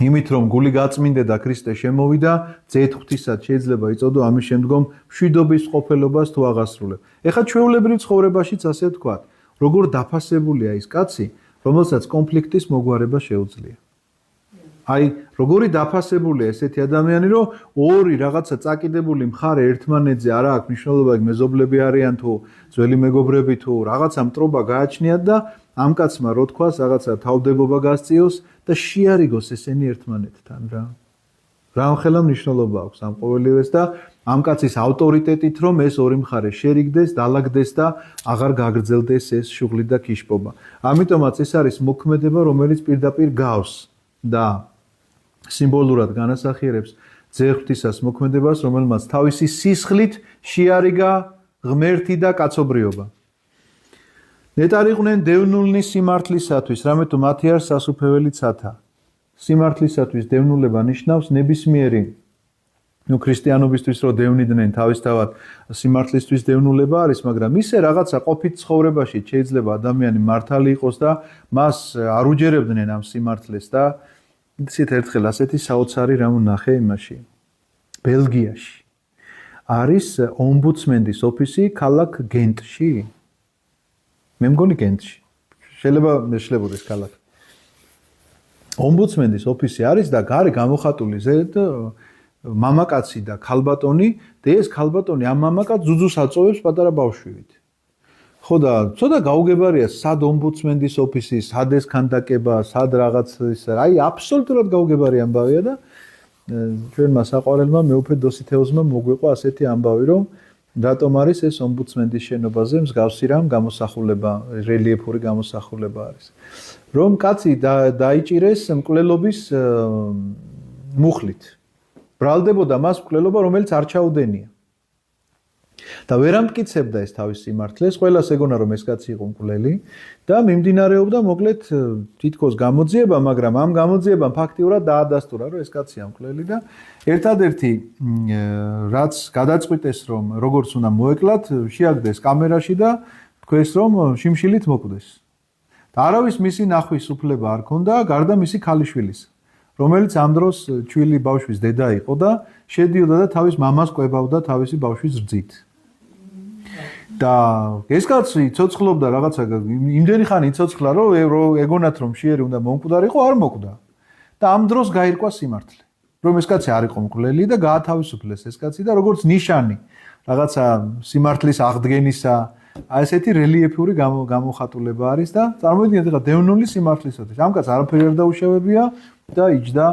იმით რომ გული გაწმინდა და ქრისტე შემოვიდა, ძედ ღვთისად შეიძლება იწოდო, ამის შემდგომ მშვიდობის ყოფილობას თუ აღასრულებ. ეხლა ჩვეულებრივ ცხოვრებაშიც ასე ვთქვათ, როგორ დაფასებულია ის კაცი, რომელსაც კონფლიქტის მოგვარება შეუძლია. აი, როგორი დაფასებულია ესეთი ადამიანი, რომ ორი რაღაცა წაკიდებული მხარე ერთმანეთზე არა აქვს მნიშვნელობა, მეზობლები არიან თუ ძველი მეგობრები თუ რაღაცა მტრობა გააჩნიათ და ამ კაცმა რო თქვას, რაღაცა თავდებობა გასწიოს და შეარიგოს ესენი ერთმანეთთან რა. რამხელა მნიშვნელობა აქვს ამ ყოველივეს და ამ კაცის ავტორიტეტით, რომ ეს ორი მხარე შერიგდეს, დაალაგდეს და აღარ გაგრძელდეს ეს შუღლი და კიშპობა. ამიტომაც ეს არის მოქმედება, რომელიც პირდაპირ გავს და სიმბოლურად განასახიერებს ძე ღვთისას მოქმედებას, რომელმაც თავისი სისხლით შეარიგა ღმერთი და კაცობრიობა. ნეტარიყვნენ დევნულნი სიმართლისათვის, რამე თუ მათი არ სასუფეველი ცათა. სიმართლისათვის დევნულება ნიშნავს ნებისმიერი ნუ ქრისტიანობისთვის რო დევნიდნენ თავისთავად სიმართლისთვის დევნულება არის, მაგრამ ისე რაღაცა ყოფით ცხოვრებაში შეიძლება ადამიანი მართალი იყოს და მას არ უჯერებდნენ ამ სიმართლეს და ისეთ ერთხელ ასეთი საოცარი რამ ნახე იმაში. ბელგიაში არის ომბუდსმენის ოფისი ქალაქ გენტში. მე მგონი გენტში. შეიძლება მეშლებოდეს ქალაქი. ომბუდსმენის ოფისი არის და გარე გამოხატული ზედ მამაკაცი და ქალბატონი და ეს ქალბატონი ამ მამაკაც ძუძუს აწოვებს პატარა ბავშვივით. ხო და ცოტა გაუგებარია სად ომბუდსმენის ოფისი, სად ეს ქანდაკება, სად რაღაც ის აი აბსოლუტურად გაუგებარი ამბავია და ჩვენმა საყვარელმა მეუფე დოსითეოზმა მოგვიყვა ასეთი ამბავი რომ რატომ არის ეს ომბუდსმენის შენობაზე მსგავსი რამ გამოსახულება, რელიეფური გამოსახულება არის. რომ კაცი დაიჭირეს მკვლელობის მუხლით. ბრალდებოდა მას მკვლელობა, რომელიც არ ჩაუდენია. და ვერ ამტკიცებდა ეს თავის სიმართლეს, ყველას ეგონა რომ ეს კაცი იყო მკვლელი და მიმდინარეობდა მოკლედ თითქოს გამოძიება, მაგრამ ამ გამოძიებამ ფაქტიურად დაადასტურა, რომ ეს კაცია მკვლელი და ერთადერთი რაც გადაწყვიტეს რომ როგორც უნდა მოეკლათ, შეაგდეს კამერაში და თქვეს რომ შიმშილით მოკვდეს. და არავის მისი ნახვის უფლება არ ქონდა, გარდა მისი ქალიშვილის. რომელიც ამ დროს ჩვილი ბავშვის დედა იყო და შედიოდა და თავის მამას ყვებავდა თავისი ბავშვის რძით. და ეს კაცი იცოცხლობდა რაღაცა იმდენი ხანი იცოცხლა რომ ეგონათ რომ შეერი უნდა მომკვდარიყო, არ მოკვდა. და ამ დროს გაირკვა სიმართლე. რომ ეს კაცი არ იყო მკვლელი და გაათავისუფლეს ეს კაცი და როგორც ნიშანი რაღაცა სიმართლის აღდგენისა აი ესეთი რელიეფური გამოხატულება არის და წარმოიდგინეთ ახლა დევნული სიმართლისათვის. ამ კაცს არაფერი არ დაუშავებია და იჯდა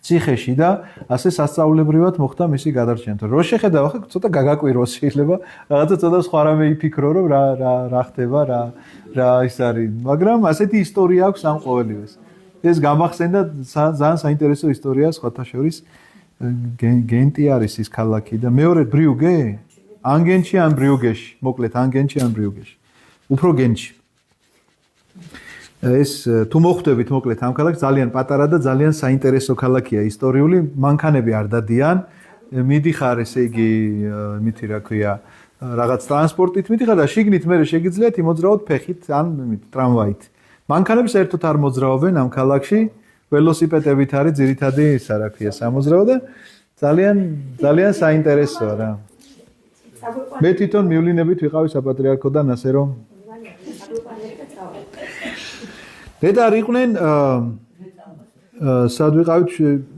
ციხეში და ასე სასწაულებრივად მოხდა მისი გადარჩენა. რო შეხედავ ახლა ცოტა გაგაკვირვა შეიძლება, რაღაცა ცოტა სხვა რამე იფიქრო რომ რა ხდება, რა ის არის, მაგრამ ასეთი ისტორია აქვს ამ ყოველივეს. ეს გამახსენდა ძალიან საინტერესო ისტორია სხვათა შორის გენტი არის ის ქალაქი და მეორე ბრიუგე ანგენში ან ბრიუგეში, მოკლედ ანგენში ან ბრიუგეში. უფრო გენში. ეს თუ მოხვდებით მოკლედ ამ ქალაქს ძალიან პატარა და ძალიან საინტერესო ქალაქია ისტორიული, მანქანები არ დადიან, მიდიხარ ესე იგი მითი რა ქვია, რაღაც ტრანსპორტით მიდიხარ და შიგნით მე შეგიძლიათ იმოძრაოთ ფეხით ან ტრამვაით. მანქანები საერთოდ არ მოძრაობენ ამ ქალაქში, ველოსიპედებით არის ძირითადი ისა რა ქვია სამოძრაო და ძალიან საინტერესოა რა. მე თვითონ მივლინებით ვიყავი საპატრიარქოდან ასე რომ დედა იყვნენ სად ვიყავით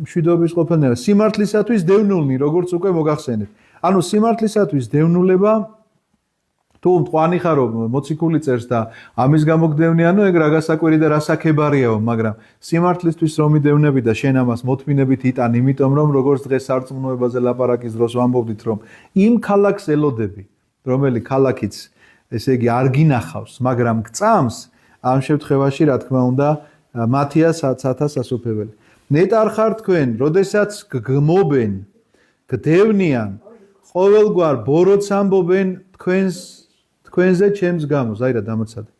მშვიდობის ყოფილნი სიმართლისათვის დევნულნი როგორც უკვე მოგახსენეთ. ანუ სიმართლისათვის დევნულება თუ მტყვანი ხარო მოციქული წერს და ამის გამოგდევნი ანუ ეგ რა გასაკვირი და რა საქებარიაო, მაგრამ სიმართლისთვის რომ მიდევნები და შენ ამას მოთმინებით იტან, იმიტომ რომ როგორც დღეს სარწმუნოებაზე ლაპარაკის დროს ვამბობდით რომ იმ ქალაქს ელოდები, რომელი ქალაქიც ესე იგი არ გინახავს, მაგრამ გწამს ამ შემთხვევაში რა თქმა უნდა მათია საცა სასופველი. ნეტარ ხარ თქვენ, როდესაც გგმობენ, გდევნიან, ყოველგვარ ბოროტს ამბობენ თქვენზე ჩემს გამოს, აი რა დამოცადე.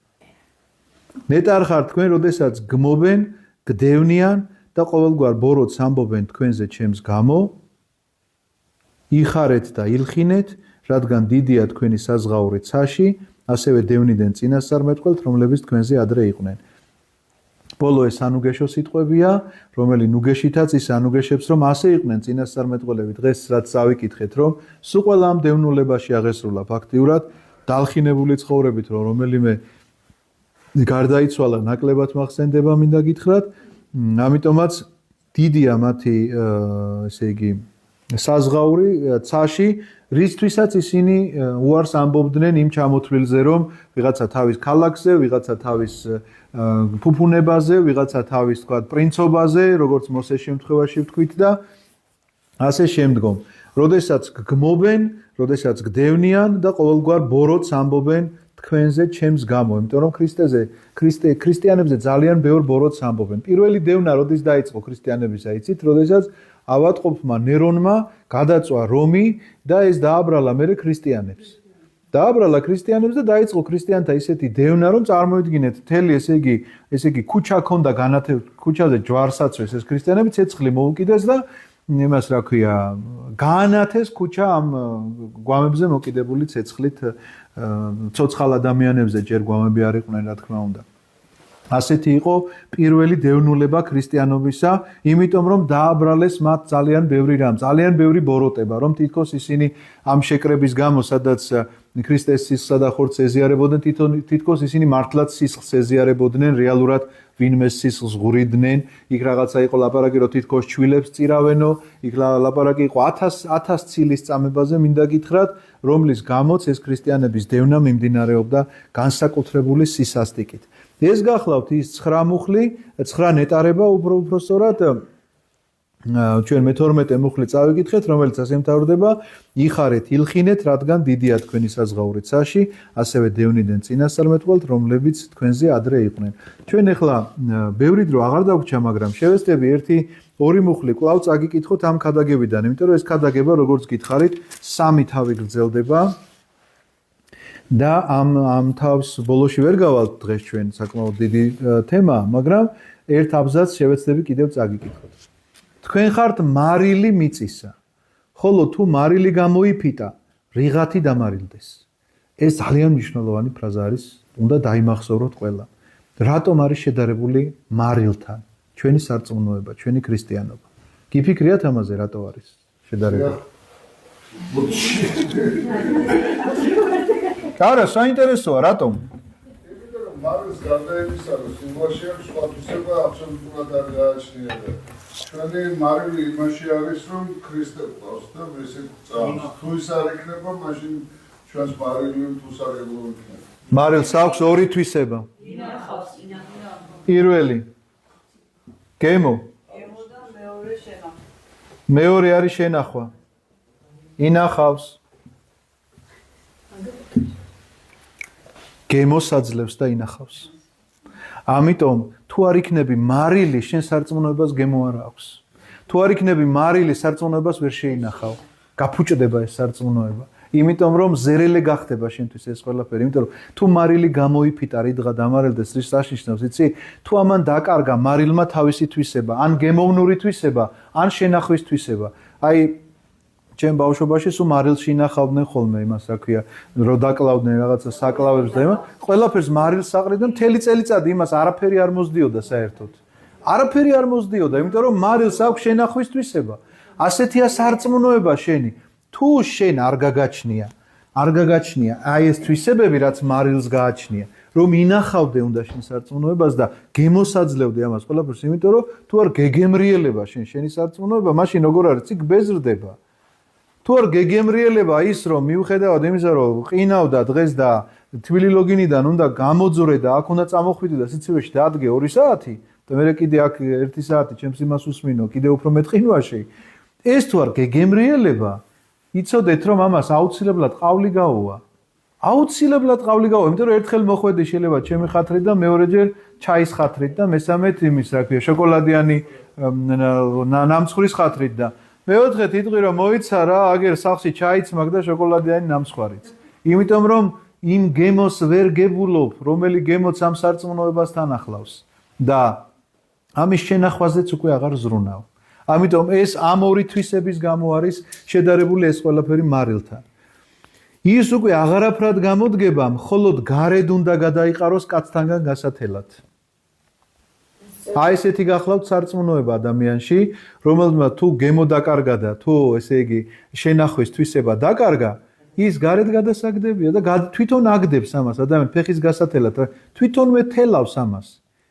ნეტარ ხარ თქვენ, როდესაც გმობენ, გდევნიან და ყოველგვარ ბოროტს ამბობენ თქვენზე ჩემს გამო, იხარეთ და ილხინეთ, რადგან დიდია თქვენი საზღაური ცაში, ასევე დევნიდან წინასწარმეტყველთ, რომლებიც თქვენზე ადრე იყვნენ. ბოლო ეს ანუგეშო სიტყვებია, რომელი ნუგეშითაც ის ანუგეშებს, რომ ასე იყვნენ წინასწარმეტყველები. დღეს რაც წავიკითხეთ, რომ სულ ყველა ამ დევნულებაში აღესრულა ფაქტიურად, დალხინებული ცხოვრებით, რომ რომელიმე გარდაიცვალა ნაკლებად მახსენდება მინდა გითხრათ, ამიტომაც დიდია მათი ესე იგი საზღაური ცაში, რისთვისაც ისინი უარს ამბობდნენ იმ ჩამოთვლილზე, რომ ვიღაცა თავის ქალაქზე, ვიღაცა თავის ფუფუნებაზე, ვიღაცა თავის თქვა პრინცობაზე, როგორც მოსეს შემთხვევაში ვთქვით და ასე შემდგომ. როდესაც გგმობენ, როდესაც გდევნიან და ყოველგვარ ბოროტს ამბობენ თქვენზე ჩემს გამო, იმიტომ რომ ქრისტიანებზე ძალიან ბევრ ბოროტს ამბობენ. პირველი დევნა როდის დაიწყო ქრისტიანებისა, იცით, როდესაც ავატყოფმა ნერონმა გადაწვა რომი და ეს დააბრალა მერე ქრისტიანებს. დააბრალა ქრისტიანებს და დაიწყო ქრისტიანთა ისეთი დევნა, რომ წარმოიდგინეთ, მთელი ესე იგი ქუჩა ქონდა განათებული, ქუჩაზე ჯვარსაცვეს ეს ქრისტიანები ცეცხლი მოუკიდეს და იმას რა ქვია, გაანათეს ქუჩა ამ გვამებზე მოკიდებული ცეცხლით ცოცხალ ადამიანებზე ჯერ გვამები არ იყვნენ, რა თქმა უნდა. ასეთი იყო პირველი დევნულება ქრისტიანობისა, იმიტომ რომ დააბრალეს მათ ძალიან ბევრი რამ, ძალიან ბევრი ბოროტება, რომ თითქოს ისინი ამ შეკრების გამო, სადაც ქრისტეს სისხლსა და ხორცს ეზიარებოდნენ, თითქოს ისინი მართლაც სისხლს ეზიარებოდნენ, რეალურად ვინმე სისხლს ღურიდნენ, იქ რაღაცა იყო ლაპარაკი, რომ თითქოს ჩვილებს წირავენო, იქ ლაპარაკი იყო 1000 ცილის წამებაზე, მინდა გითხრათ, რომლის გამოც ეს ქრისტიანების დევნა მიმდინარეობდა განსაკუთრებული სისასტიკით. ეს გახლავთ ის 9 მუხლი, 9 ნეტარება უბრალოდ ჩვენ მე-12 მუხლი წავიკითხეთ, რომელიც ასე მთავრდება: იხარეთ, ილხინეთ, რადგან დიდია თქვენი საზღაური ცაში, ასევე დევნიდან წინასწარმეტყველთ, რომლებიც თქვენზე ადრე იყვნენ. ჩვენ ახლა ბევრი დრო აღარ დაგვჭა, მაგრამ შევეცდები 1-2 მუხლი კვლავ წაგიკითხოთ ამ ქადაგებიდან, იმიტომ რომ ეს ქადაგება, როგორც გითხარით, 3 თავი გრძელდება. და ამ თავს ბოლოში ვერ გავალთ დღეს ჩვენ საკმაოდ დიდი თემაა, მაგრამ ერთ აბზაცს შევეცდები კიდევ წაგიკითხოთ. თქვენ ხართ მარილი მიწისა, ხოლო თუ მარილი გამოიფიტა, რიღათი დამარილდეს. ეს ძალიან მნიშვნელოვანი ფრაზა არის, უნდა დაიმახსოვროთ ყველა. რატომ არის შედარებული მარილთან ჩვენი სარწმუნოება, ჩვენი ქრისტიანობა? გიფიქრიათ ამაზე, რატო არის შედარებული? არა, საინტერესოა, რატომ? იმიტომ რომ მარილს გარდაებისა და სულაში აქვს სხვა თვისება აბსოლუტურად არ გააჩნია და ჩვენი მარილი იმაში არის, რომ ქრისტე ყავს და ესე წავს. თუ ის არ იქნება, მაშინ ჩვენს მარილი თუსარგებლო იქნება. მარილს აქვს ორი თვისება. ინახავს. პირველი გემო. გემო და მეორე შენახვა. მეორე არის შენახვა. ინახავს. გემოს აძლევს და ინახავს. ამიტომ თუ არ იქნები მარილი, შენ სარწმუნოებას გემო არ აქვს. თუ არ იქნები მარილი, სარწმუნოებას ვერ შეინახავ. გაფუჭდება ეს სარწმუნოება. იმიტომ რომ ზერელე გახდება შენთვის ეს ყველაფერი. იმიტომ რომ თუ მარილი გამოიფიტა, რიდღა დამარელდეს, რის საშიშნავს, იცი? თუ ამან დაკარგა მარილმა თავისი თვისება, ან გემოვნური თვისება, ან შენახვის თვისება. აი ჩემ ბავშვობაში სულ მარილს ინახავდნენ ხოლმე იმას, რა ქვია, რო დაკლავდნენ რაღაცა საკლავებს და იმას, ყველაფერს მარილს აყრიდნენ, მთელი წელიწადი იმას არაფერი არ მოსდიოდა საერთოდ. არაფერი არ მოსდიოდა, იმიტომ რომ მარილს აქვს შენახვის თვისება. ასეთია სარწმუნოება შენი. თუ შენ არ გაგაჩნია აი ეს თვისებები, რაც მარილს გააჩნია, რომ ინახავდე უნდა შენ სარწმუნოებას და გემოსაძლევდე ამას ყველაფერს, იმიტომ რომ თუ არ გეგემრიელება შენი სარწმუნოება, მაშინ როგორ არის, ცი გბეზრდება. თუ არ გეგემრიელება ის, რომ მიუხედავად იმისა, რომ ყინავდა დღეს და თბილი ლოგინიდან უნდა გამოძვრე და აქ უნდა წამოხვიდე და სიცივეში დაადგე 2 საათი და მე კიდე აქ 1 საათი ჩემს იმას უსმინო, კიდე უფრო მეტ ყინვაში. ეს თუ არ გეგემრიელება, იცოდეთ რომ ამას აუცილებლად ყავლი გაუვა. აუცილებლად ყავლი გაუვა, იმიტომ რომ ერთხელ მოხვედი შეიძლება ჩემი ხათრით და მეორეჯერ ჩაის ხათრით და მესამედ იმის, რა ქვია, შოკოლადიანი ნამცხვრის ხათრით და მეოთხე თითყვი რომ მოიცა რა, აგერ სახლში ჩაიც მაგ და შოკოლადიანი ნამცხვარიც. იმიტომ რომ იმ გემოს ვერ გებულობ, რომელი გემოც ამ სარწმუნოებასთან ახლავს და ამის შენახვაზეც უკვე აღარ ზრუნავ. ამიტომ ეს ამ ორი თვისების გამო არის შედარებული ეს ყველაფერი მარილთან. ის უკვე აღარაფრად გამოდგება, მხოლოდ გარედ უნდა გადაიყაროს კაცთანგან გასათელად. აი ესეთი გახლავთ სარწმუნოება ადამიანში, რომელმაც თუ გემო დაკარგა და თუ ესე იგი შენახვის თვისება დაკარგა, ის გარეთ გადასაგდებია და თვითონ აგდებს ამას ადამიანს ფეხის გასათელად, თვითონვე თელავს ამას.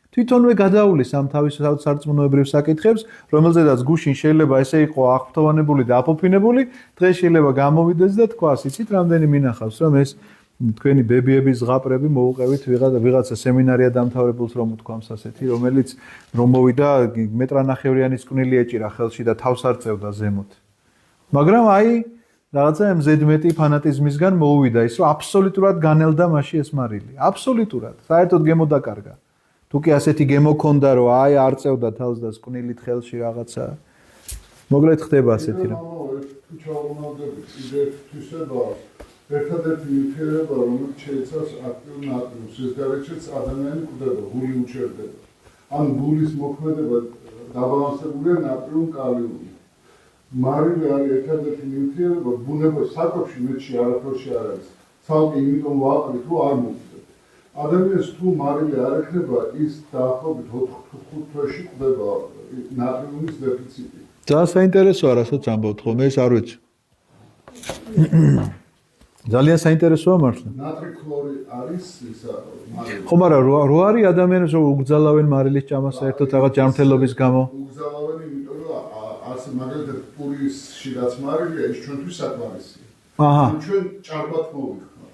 თვითონვე გადაულის ამ თავის სარწმუნოებრივ საკითხებს, რომელზედაც გუშინ შეიძლება ესე იყო აღფრთოვანებული და აფოფინებული, დღეს შეიძლება გამოვიდეს და თქვას, იცით, რამდენი მინახავს, რომ ეს თქვენი ბებიების ზღაპრები მოუყევით ვიღაცა სემინარია დამთავრებულს რომ უთქვამს ასეთი, რომელიც რომ მოვიდა მეტრანახევრიანის კვნილი ეჭირა ხელში და თავს არ წევდა ზემოთ. მაგრამ აი რაღაცა მზედმეტი ფანატიზმისგან მოუვიდა ის, რომ აბსოლუტურად განელდა მასში ეს მარილი. აბსოლუტურად. საერთოდ გემო დაკარგა. თუ კი ასეთი გემო ქონდა, რომ აი არ წევდა თავს და კვნილით ხელში რაღაცა. მოგლეთ ხდება ასეთი რა. თუ ჩავმოვდები, კიდე თვისება ერთადერთი მითხრება, რომელიც შეიცავს აქტიურ ნატრიუმს, ეს გარეთშიც ადამიანი კვდება, გული უჩერდება. ან გულის მოქმედება დაბალანსებულია ნატრიუმ-კალიუმით. მარილი არის ერთადერთი ნივთიერება, ბუნებაში საკვებში მეტში არაფერში არ არის. ცალკე იმიტომ ვაყრით, რომ არ მოვხდეთ. ადამიანს თუ მარილი არ ექნება, ის დაახლოებით 4-5 თვეში ყვდება ნატრიუმის დეფიციტი. ძალიან საინტერესოა, რასაც ამბობთ, ხოლმე ეს არ ვიცი. ძალიან საინტერესოა მართლა. ნატრი ქლორი არის ისა მარილი. ხო, მაგრამ რო არის ადამიანებს რომ უგზალავენ მარილის ჭამას საერთოდ რაღაც ჯანმრთელობის გამო? უგზალავენ, იმიტომ რომ ასე მაგალითად პურისში რაც მარილია, ის ჩვენთვის საკმარისია. აჰა. ჩვენ ჭარბად მოვიხმართ.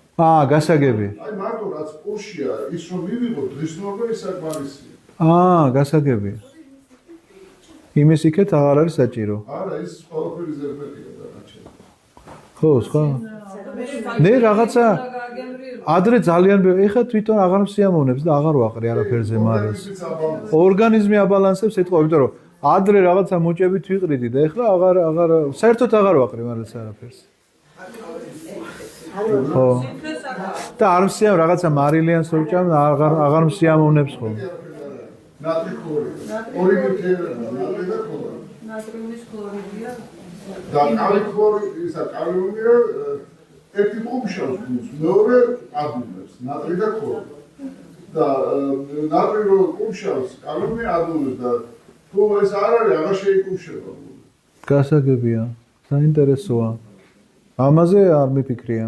გასაგებია. აი მარტო რაც პურშია, ის რომ მივიღოთ დღისნობა ის საკმარისია. გასაგებია. იმის იქეთ აღარ არის საჭირო. არა, ის ყველაფერი ზერბეტია დანარჩენი. ხო, სხვა. მე რაღაცა ადრე ძალიან ეხა თვითონ აღარ მსიამოვნებს და აღარ ვაყრი არაფერზე მარილს. ორგანიზმი აბალანსებს ეთქვა, იმიტომ რომ ადრე რაღაცა მოჭებით ვიყრიდი და ეხლა აღარ საერთოდ აღარ ვაყრი მარილს არაფერს. ხო. და არ მსიამ რაღაცა მარილიანს რო ვჭამ აღარ მსიამოვნებს ხოლმე. ნატრი ქლორი. ორი ნივთიერება, ნატრი და ქლორი. ნატრიუმის ქლორიდია. და კალი ქლორი, ისა კალიუმია ერთი ყუმშავს გულს, მეორე ადუნებს, ნატრი და ქლორი. და ნატრი რო ყუმშავს, კალიუმი ადუნებს და თუ ეს არ არის, აღარ შეიკუმშება. გასაგებია. საინტერესოა. ამაზე არ მიფიქრია.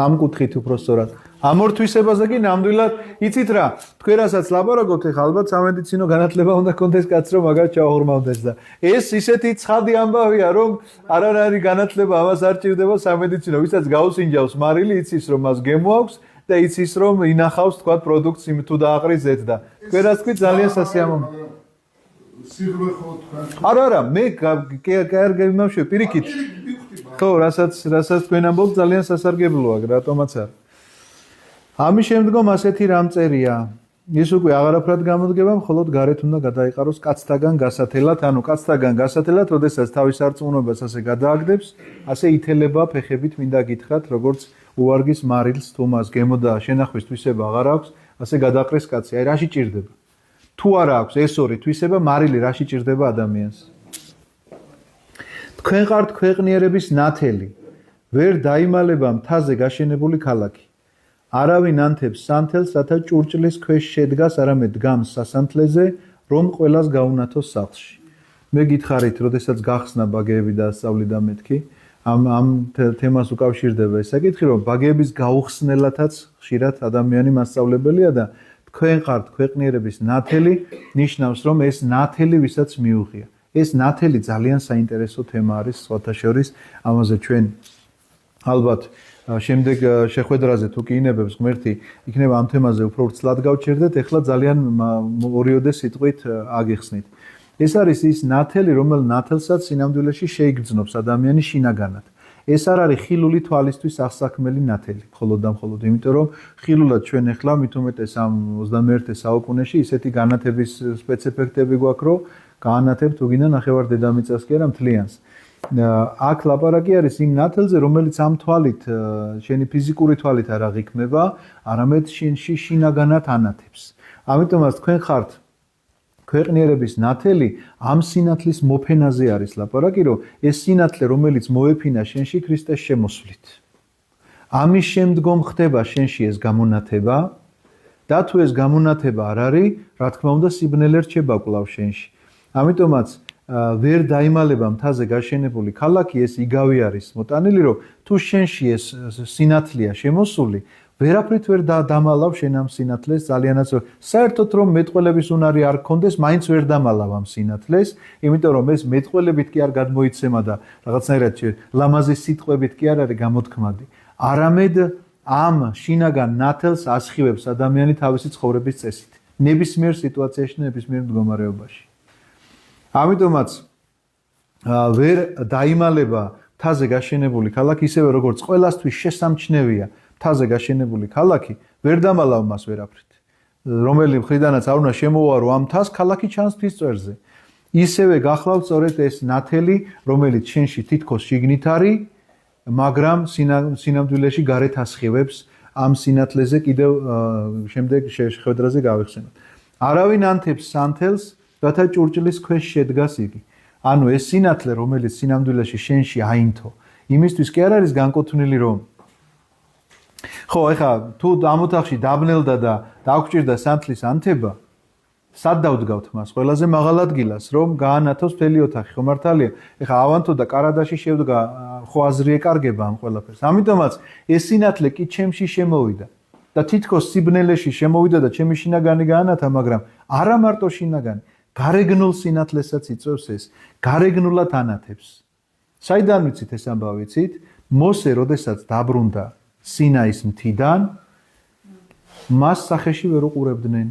ამ კუთხით უფრო სწორად. ამ ორ თვისებაზე კი ნამდვილად იცით რა, თქვენ რასაც ლაპარაკობთ, ეხლა ალბათ სამედიცინო განათლება უნდა გქონდეს კაც რომ მაგას ჩაუღრმავდეს და ეს ისეთი ცხადი ამბავია, რომ არანაირი განათლება ამას არ ჭირდება სამედიცინო, ვისაც გაუსინჯავს მარილი, იცის რომ მას გემო აქვს და იცის რომ ინახავს თქვა პროდუქტს იმ თუ დააყრიზეთ და თქვენ რაც თქვით ძალიან სასიამოვნოა. სიღრმე ხო თქვენ. არა, მე კარგი გიმავშე პირიქით. ხო, რასაც თქვენ ამბობთ ძალიან სასარგებლოა, რატომაც არა. ამის შემდგომ ასეთი რამ წერია. ის უკვე აღარაფრად გამოდგება, მხოლოდ გარეთ უნდა გადაიყაროს კაცთაგან გასათელად, ანუ კაცთაგან გასათელად, როდესაც თავის არწმუნობას ასე გადააგდებს, ასე ითელება ფეხებით, მინდა გითხრათ, როგორც უვარგის მარილს თუ მას გემო და შენახვის თვისება აღარ აქვს, ასე გადაყრეს კაცი. აი რაში ჭირდება? თუ არა აქვს ეს ორი თვისება, მარილი რაში ჭირდება ადამიანს? თქვენ ხართ ქვეყნიერების ნათელი, ვერ დაიმალება მთაზე გაშენებული ქალაქი. არავინ ანთებს სანთელს, რათა ჭურჭლის ქვეშ შედგას, არამედ დგამს სასანთლეზე, რომ ყველას გაუნათოს სახლში. მე გითხარით, როდესაც გახსნა ბაგეები და ასწავლიდა მეთქი, ამ თემას უკავშირდება ეს საკითხი, რომ ბაგეების გაუხსნელათაც ხშირად ადამიანი მასწავლებელია და თქვენ ხართ ქვეყნიერების ნათელი, ნიშნავს, რომ ეს ნათელი ვისაც მიუღია. ეს ნათელი ძალიან საინტერესო თემა არის სხვათა შორის, ამაზე ჩვენ ალბათ შემდეგ შეხვედრაზე თუ კი ინებებს ღმერთი, იქნება ამ თემაზე უფრო ვრცლად გავჩერდეთ, ეხლა ძალიან ორიოდე სიტყვით აგიხსნით. ეს არის ის ნათელი, რომელ ნათელსაც სინამდვილეში შეიგრძნობს ადამიანი შინაგანად. ეს არ არის ხილული თვალისთვის აღსაქმელი ნათელი, მხოლოდ და მხოლოდ, იმიტომ რომ ხილულად ჩვენ ეხლა მით უმეტეს ამ 21 საუკუნეში ისეთი განათების სპეციფექტები გვაქვს, რომ გაანათებთ უგინა ნახევარ დედამიწას კი არა მთლიანს. აქ ლაპარაკი არის იმ ნათელზე, რომელიც ამ თვალით, შენი ფიზიკური თვალით არ აღიქმება, არამედ შენში შინაგანად ანათებს. ამიტომაც თქვენ ხართ ქვეყნიერების ნათელი, ამ სინათლის მოფენაზე არის ლაპარაკი, რომ ეს სინათლე, რომელიც მოეფინა შენში ქრისტეს შემოსვლით. ამის შემდგომ ხდება შენში ეს გამონათება და თუ ეს გამონათება არ არის, რა თქმა უნდა, სიბნელე რჩება კვლავ შენში. ამიტომაც ვერ დაიმალება მთაზე გაშენებული ქალაქი, ეს იგავი არის მოტანილი, რომ თუ შენში ეს სინათლეა შემოსული, ვერაფრით ვერ დამალავ შენ ამ სინათლეს, ძალიანაც საერთოდ რომ მეტყველების უნარი არ გქონდეს, მაინც ვერ დამალავ ამ სინათლეს, იმიტომ რომ ეს მეტყველებით კი არ გადმოიცემა და რაღაცნაირად ლამაზი სიტყვებით კი არ არის გამოთქმადი. არამედ ამ შინაგან ნათელს ასხივებს ადამიანი თავისი ცხოვრების წესით, ნებისმიერ სიტუაციაში, ნებისმიერ მდგომარეობაში. ამიტომაც ვერ დაიმალება მთაზე გაშენებული ქალაქი, ისევე როგორც ყველასთვის შესამჩნევია მთაზე გაშენებული ქალაქი, ვერ დამალავ მას ვერაფრით. რომელი მხრიდანაც არ უნდა შემოვარო ამ მთას, ქალაქი ჩანს თვის წვერზე. ისევე გახლავთ სწორედ ეს ნათელი, რომელიც შენში თითქოს შიგნით არის, მაგრამ სინამდვილეში გარეთ ასხივებს ამ სინათლეზე კიდევ შემდეგ შეხვედრაზე გავიხსენოთ. არავინ ანთებს სანთელს, რათა ჭურჭლის ქვეშ შედგას იგი. ანუ ეს სინათლე, რომელიც სინამდვილეში შენში აინთო, იმისთვის კი არ არის განკუთვნილი რომ ხო, ეხლა თუ ამ ოთახში დაბნელდა და დაგჭირდა სანთლის ანთება, სად დავდგავთ მას? ყველაზე მაღალ ადგილას, რომ გაანათოს მთელი ოთახი, ხო მართალია? ეხლა ავანთო და კარადაში შევდგა, ხო აზრი ეკარგება ამ ყველაფერს. ამიტომაც ეს სინათლე კი ჩემში შემოვიდა და თითქოს სიბნელეში შემოვიდა და ჩემი შინაგანი გაანათა, მაგრამ არა მარტო შინაგანი, გარეგნულ სინათლესაც იწვევს ეს, გარეგნულად ანათებს. საიდან ვიცით ეს ამბავი, ვიცით? მოსე, როდესაც დაბრუნდა სინაის მთიდან, მას სახეში ვერ უყურებდნენ.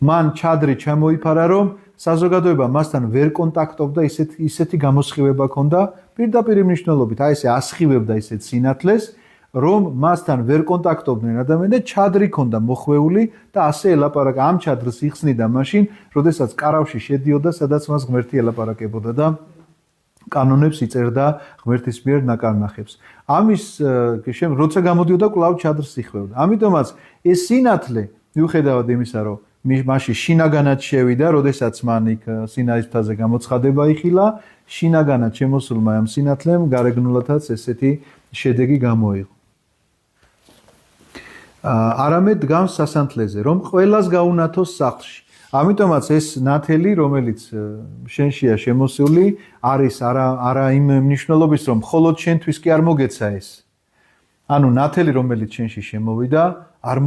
მან ჩადრი ჩამოიფარა, რომ საზოგადოება მასთან ვერ კონტაქტობდა, ისეთი გამოსხივება ჰქონდა, პირდაპირ მნიშვნელობით, აი ესე ასხივებდა ისეთ სინათლეს, რომ მასთან ვერ კონტაქტობდნენ ადამიანები, ჩადრი ჰქონდა მოხვეული და ასე ელაპარაკა. ამ ჩადრს იხსნიდა მაშინ, როდესაც კარავში შედიოდა, სადაც მას ღმერთი ელაპარაკებოდა და კანონებს იწერდა ღმერთის მიერ ნაკარნახებს. ამის როცა გამოდიოდა, კვლავ ჩადრს იხვევდა. ამიტომაც ეს სინათლე, მიუხედავად იმისა, რომ მაშინ შინაგანად შევიდა, როდესაც მან იქ სინაის მთაზე გამოცხადება იხილა, შინაგანად შემოსულმა ამ სინათლემ გარეგნულადაც ესეთი შედეგი გამოიღო. არამედ დგამს სასანთლეზე, რომ ყველას გაუნათოს სახლში. ამიტომაც ეს ნათელი, რომელიც შენშია შემოსული, არის არა იმ მნიშვნელობის, რომ მხოლოდ შენთვის კი არ მოგეცა ეს. ანუ ნათელი, რომელიც შენში შემოვიდა, არ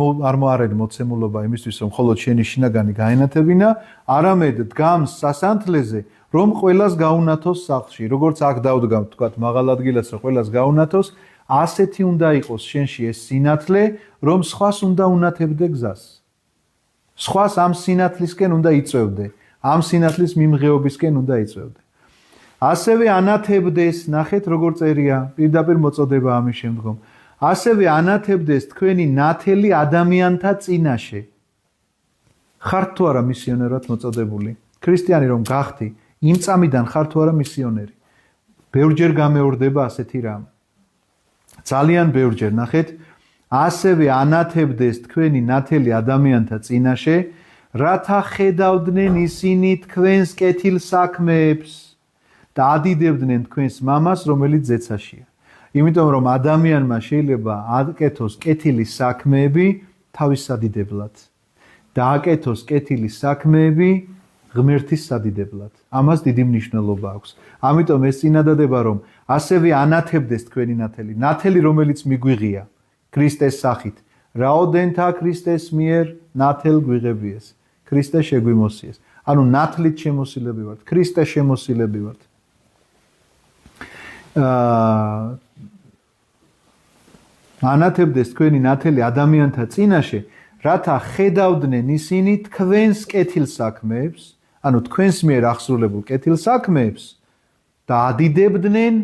არის მოცემულობა იმისთვის, რომ მხოლოდ შენი შინაგანი გაენათებინა, არამედ დგამს სასანთლეზე, რომ ყველას გაუნათოს სახლში. როგორც აქ დავდგამთ, თქვათ, მაღალ ადგილას, რომ ყველას გაუნათოს, ასეთი უნდა იყოს შენში ეს სინათლე, რომ სხვას უნდა უნათებდე გზას. სხვას ამ სინათლისკენ უნდა იწვევდე, ამ სინათლის მიმღეობისკენ უნდა იწვევდე. ასევე ანათებდეს, ნახეთ როგორ წერია, პირდაპირ მოწოდება ამის შემდგომ. ასევე ანათებდეს თქვენი ნათელი ადამიანთა წინაშე. ხართ თუ არა მისიონერად მოწოდებული? ქრისტიანი რომ გახდი, იმ წამიდან ხართ თუ არა მისიონერი? ბევრჯერ გამეორდება ასეთი რამ. ძალიან ბევრჯერ, ნახეთ, ასევე ანათებდეს თქვენი ნათელი ადამიანთა წინაშე, რათა ხედავდნენ ისინი თქვენს კეთილ საქმეებს და ადიდებდნენ თქვენს მამას, რომელიც ზეცაშია. იმიტომ რომ ადამიანმა შეიძლება აკეთოს კეთილი საქმეები თავის სადიდებლად და აკეთოს კეთილი საქმეები ღმერთის სადიდებლად. ამას დიდი მნიშვნელობა აქვს. ამიტომ ეს წინადადება, რომ ასევე ანათებდეს თქვენი ნათელი, ნათელი რომელიც მიგვიღია ქრისტეს სახით, რაოდენთა ქრისტეს მიერ ნათელ გვიღებიეს, ქრისტე შეგვიმოსიეს. ანუ ნათლით შემოსილები ვართ, ქრისტე შემოსილები ვართ. ანათებდეს თქვენი ნათელი ადამიანთა წინაშე, რათა ხედავდნენ ისინი თქვენს კეთილ საქმეებს, ანუ თქვენს მიერ აღსრულებულ კეთილ საქმეებს და ადიდებდნენ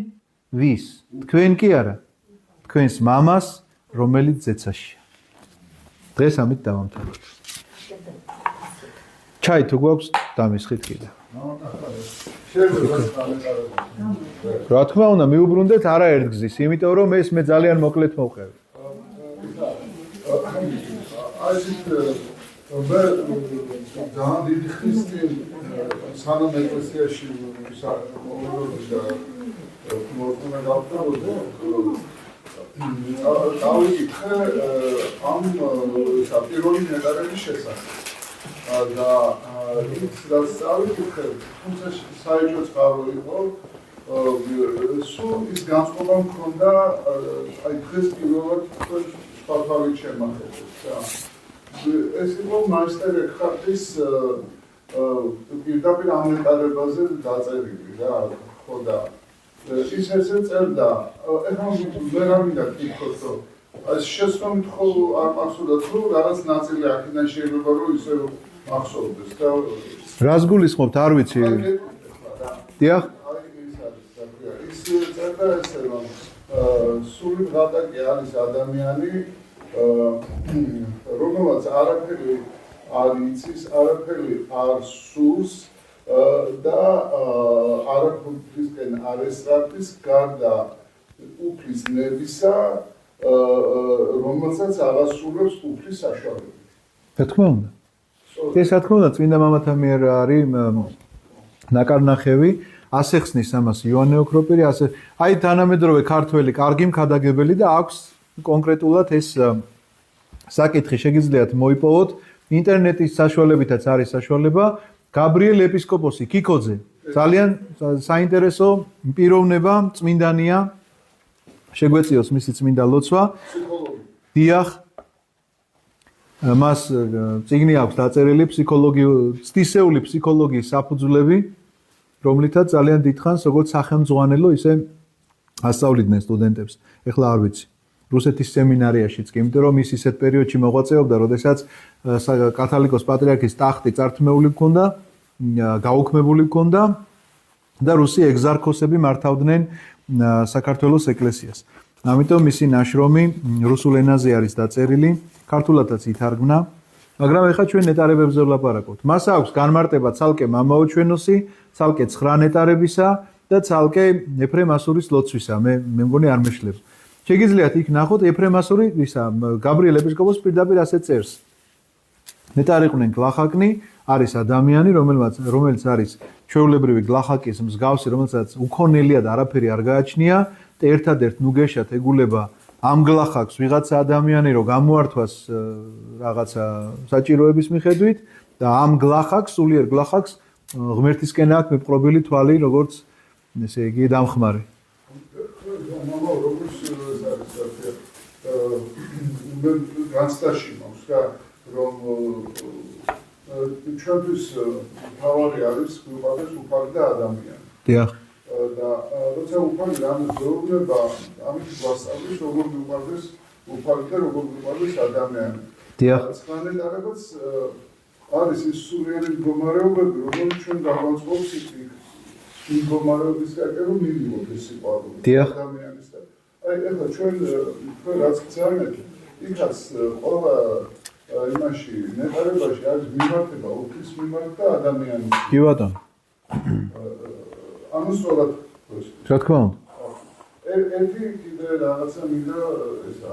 ვის? თქვენ კი არა, თქვენს მამას, რომელიც ზეცაშია. დღეს ამით დავამთავრებთ. ჩაი თუ გვაქვს დამისხით კიდე. რა თქმა უნდა, მიუბრუნდეთ არაერთ გზის, იმიტომ რომ ეს მე ძალიან მოკლედ მოვყევი. მე ძალიან დიდი ხისტი სანამ ეკლესიაში მოხდა გავწევდი დავიკითხე ამ პირველი ნეტარების შესახებ და ის რაც დავიკითხე, თუმცა საერთო წყარო იყო, სულ ის განწყობა მქონდა, აი დღეს პირველად სხვათავით შემახეთეს და ეს იყო მასტერ ეკჰარტის პირდაპირ ამ ნეტარებაზე დაწერილი რა, ხო და ის ესე წერდა, ეხლა ვერ ამიდა კითხოთ, რომ ეს შესწავლით ხო არ მახსოვდა თუ რაღაც ნაწილი აქედან შეიძლება რომ ისე მახსოვდეს და რას გულისხმობთ, არ ვიცი. დიახ. ის წერდა ესე რომ სული ღატაკი არის ადამიანი, რომელსაც არაფერი არ იცის, არაფერი არ სურს და არაფრისკენ არ ესწრაფის გარდა უფლის ნებისა, რომელსაც აღასრულებს უფლის საშუალებით. რა თქმა უნდა. ეს რა თქმა უნდა წმინდა მამათა მიერ არის ნაკარნახევი, ასე ხსნის ამას იოანე ოქროპირი, ასე აი თანამედროვე ქართველი კარგი მქადაგებელი და აქვს კონკრეტულად ეს საკითხი შეგიძლიათ მოიპოვოთ ინტერნეტის საშუალებითაც არის საშუალება გაბრიელ ეპისკოპოსი კიკოძე ძალიან საინტერესო პიროვნება წმინდანია შეგვეციოს მისი წმინდა ლოცვა დიახ მას წიგნი აქვს დაწერილი ცდისეული ფსიქოლოგიის საფუძვლები რომლითაც ძალიან დიდხანს როგორც სახელმძღვანელო ისე ასწავლიდნენ სტუდენტებს ეხლა არ ვიცი რუსეთის სემინარიაშიც კი იმიტომ რომ ის ისეთ პერიოდში მოღვაწეობდა როდესაც კათოლიკოს პატრიარქის ტახტი წართმეული ჰქონდა გაუქმებული ჰქონდა და რუსი ეგზარქოსები მართავდნენ საქართველოს ეკლესიას ამიტომ მისი ნაშრომი რუსულ ენაზე არის დაწერილი ქართულადაც ითარგმნა მაგრამ ეხლა ჩვენ ნეტარებებზე ვლაპარაკობთ მას აქვს განმარტება ცალკე მამაო ჩვენოსი ცალკე 9 ნეტარებისა და ცალკე ეფრემ ასურის ლოცვისა მე მგონი არ მეშლებს შეგიძლიათ იქ ნახოთ ეფრემ ასური ისა გაბრიელ ეპისკოპოსი პირდაპირ ასე წერს ნეტარიყვნენ გლახაკნი არის ადამიანი რომელიც არის ჩვეულებრივი გლახაკის მსგავსი რომელსაც უქონელია და არაფერი არ გააჩნია და ერთადერთ ნუგეშად ეგულება ამ გლახაკს ვიღაცა ადამიანი რომ გამოართვას რაღაცა საჭიროების მიხედვით და ამ გლახაკს სულიერ გლახაკს ღმერთისკენ აქვს მეპყრობილი თვალი როგორც ესე იგი დამხმარე მამა როგორც განცდაში მაქვს და რომ ჩვენთვის თავარი არის გვიყვარდეს უფალი და ადამიანი. დიახ. და როცა უფალი რამეს ზრუნდება, ამით გვასწავლის როგორ გვიყვარდეს უფალი და როგორ გვიყვარდეს ადამიანი. დიახ. განედარებაც არის ის სულიერი მდგომარეობები, რომელიც ჩვენ გაგვაწყობს იმ მდგომარეობისკენ რომ მივიღოთ ეს სიყვარული ადამიანის და აი ეხლა ჩვენ რაც გძავნეთ იქაც ყველა იმაში ნეტარებაში არის მიმართება უფლის მიმართ და ადამიანის კი ბატონო ამასწორად რა თქმა უნდა ერთი კიდე რაღაცა მინდა ესა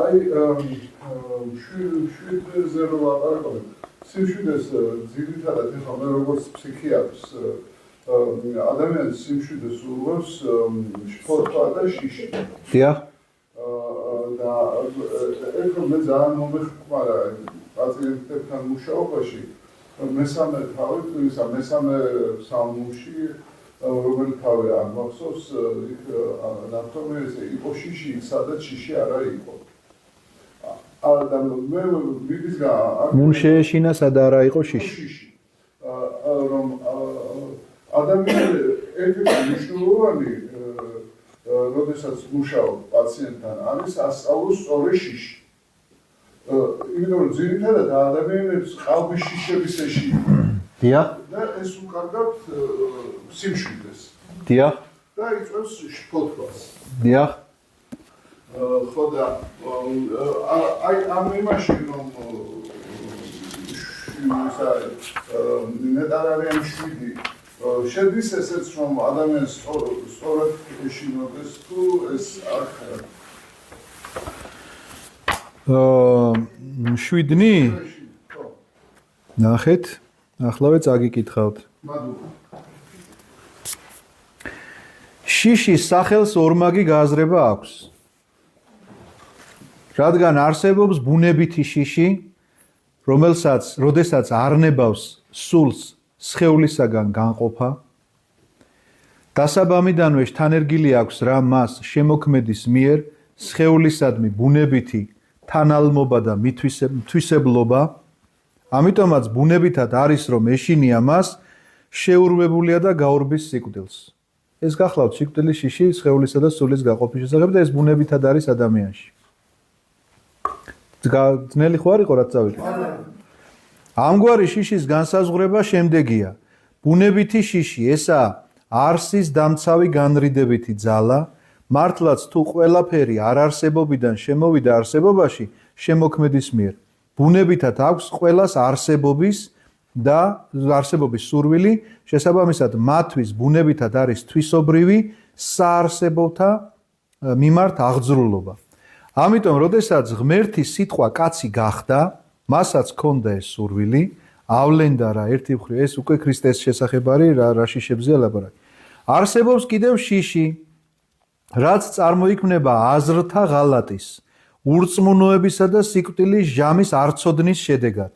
აი შვიდზე რო ვაპარაკობთ სიმშვიდეს ძირითადად ეხლა მე როგორც ფსიქიატრს ადამიანის სიმშვიდეს უღებს სპორტა და შიში დიახ და ეხლა მე ძალიან მომეხმარა პაციენტებთან მუშაობაში მესამე სალმუნში რომელი თავი არ მახსოვს იქ ნახტომე ესე იყო შიში სადაც შიში არა იყო და მე ვიგიზგა მუნ შეეშინა სადა არა იყო შიში რომ ადამიანი ერთ-ერთი მნიშვნელოვანი როდესაც მუშაობ პაციენტთან არის ასწავლოს სწორი შიში იმიტომ რომ ძირითადად ადამიანებს ყალბის შიშების ეშია დიახ და ეს უკარგავთ სიმშვიდეს დიახ და იწვევს შფოთვას დიახ ხო და აი ამ იმაში რომ ნეტარარიანი შვიდი შედის ესეც რომ ადამიანს სწორად ეშინოდეს თუ ეს არ ხარ შვიდნი ნახეთ ახლავე წაგიკითხავთ შიშის სახელს ორმაგი გააზრება აქვს რადგან არსებობს ბუნებითი შიში როდესაც არნებავს სულს სხეულისაგან განყოფა დასაბამიდანვე თანერგილი აქვს რა მას შემოქმედის მიერ სხეულისადმი ბუნებითი თანალმობა და მითვისებლობა ამიტომაც ბუნებითად არის რომ ეშინია მას შეურვებულია და გაურბის სიკვდილს ეს გახლავთ სიკვდილის შიში სხეულისა და სულის გაყოფის შესახებ და ეს ბუნებითად არის ადამიანში ძნელი ხო არ იყო რაც წავიდე ამგვარი შიშის განსაზღვრება შემდეგია ბუნებითი შიში ესაა არსის დამცავი განრიდებითი ძალა მართლაც თუ ყველაფერი არარსებობიდან შემოვიდა არსებობაში შემოქმედის მიერ ბუნებითად აქვს ყველას არსებობის და არსებობის სურვილი შესაბამისად მათთვის ბუნებითად არის თვისობრივი საარსებოთა მიმართ აღძრულობა ამიტომ როდესაც ღმერთის სიტყვა კაცი გახდა მასაც ჰქონდა ეს სურვილი ავლენდა რა ერთი მხრივ ეს უკვე ქრისტეს შესახებ არის რა შიშებზეა ლაპარაკი არსებობს კიდევ შიში, რაც წარმოიქმნება აზრთა ღალატის, ურწმუნოებისა და სიკვდილის ჟამის არცოდნის შედეგად.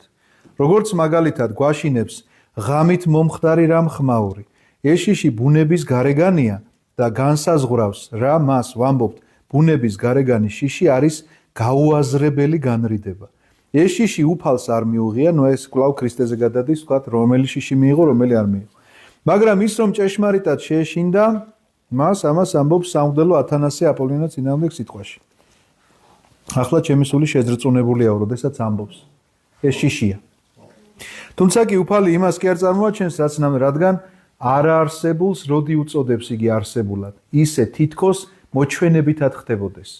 როგორც მაგალითად გვაშინებს ღამით მომხდარი რამ ხმაური. ეს შიში ბუნების გარეგანია და განსაზღვრავს რა მას ვამბობთ ბუნების გარეგანის შიში არის გაუაზრებელი განრიდება. ეს შიში უფალს არ მიუღია, ნუ ეს კვლავ ქრისტეზე გადადის, ვთქვათ, რომელი შიში მიიღო, რომელი არ მიიღო. მაგრამ ის რომ ჭეშმარიტად შეეშინდა, ამას ამბობს სამღვდელო ათანასე აპოლონინა წინააღმდეგ სიტყვაში. ახლა ჩემი სული შეძრწუნებულია, როდესაც ამბობს. ეს შიშია. თუმცა კი უფალი იმას კი არ წარმოაჩენს, რადგან არაარსებულს როდი უწოდებს იგი არსებულად, ისე თითქოს მოჩვენებითად ხდებოდეს.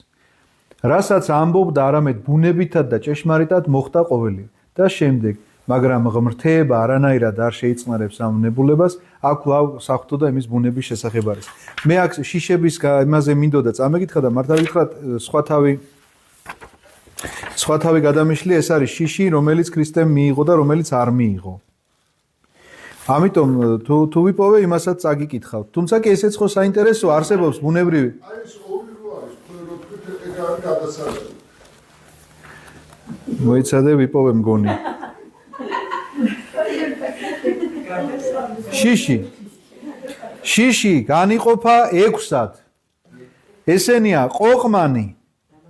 რასაც ამბობდა არამედ ბუნებითად და ჭეშმარიტად მოხდა ყოველი და შემდეგ, მაგრამ ღმრთება არანაირად არ შეიწყნარებს ამ ნებულებას, აქ კვლავ საღვთო და იმის ბუნების შესახებ არის. მე აქ შიშების იმაზე მინდოდა წამეკითხა და მართლა ვითხრათ სხვა თავი გადამიშლი ეს არის შიში, რომელიც ქრისტემ მიიღო და რომელიც არ მიიღო. ამიტომ თუ ვიპოვე, იმასაც წაგიკითხავთ. თუმცა კი ესეც ხო საინტერესოა, არსებობს ბუნებრივი. აი ეს ორი რო არის, რო ეგ არის გადასარევი. მოიცადე ვიპოვე მგონი. შიში განიყოფა 6-ად. ესენია ყოყმანი,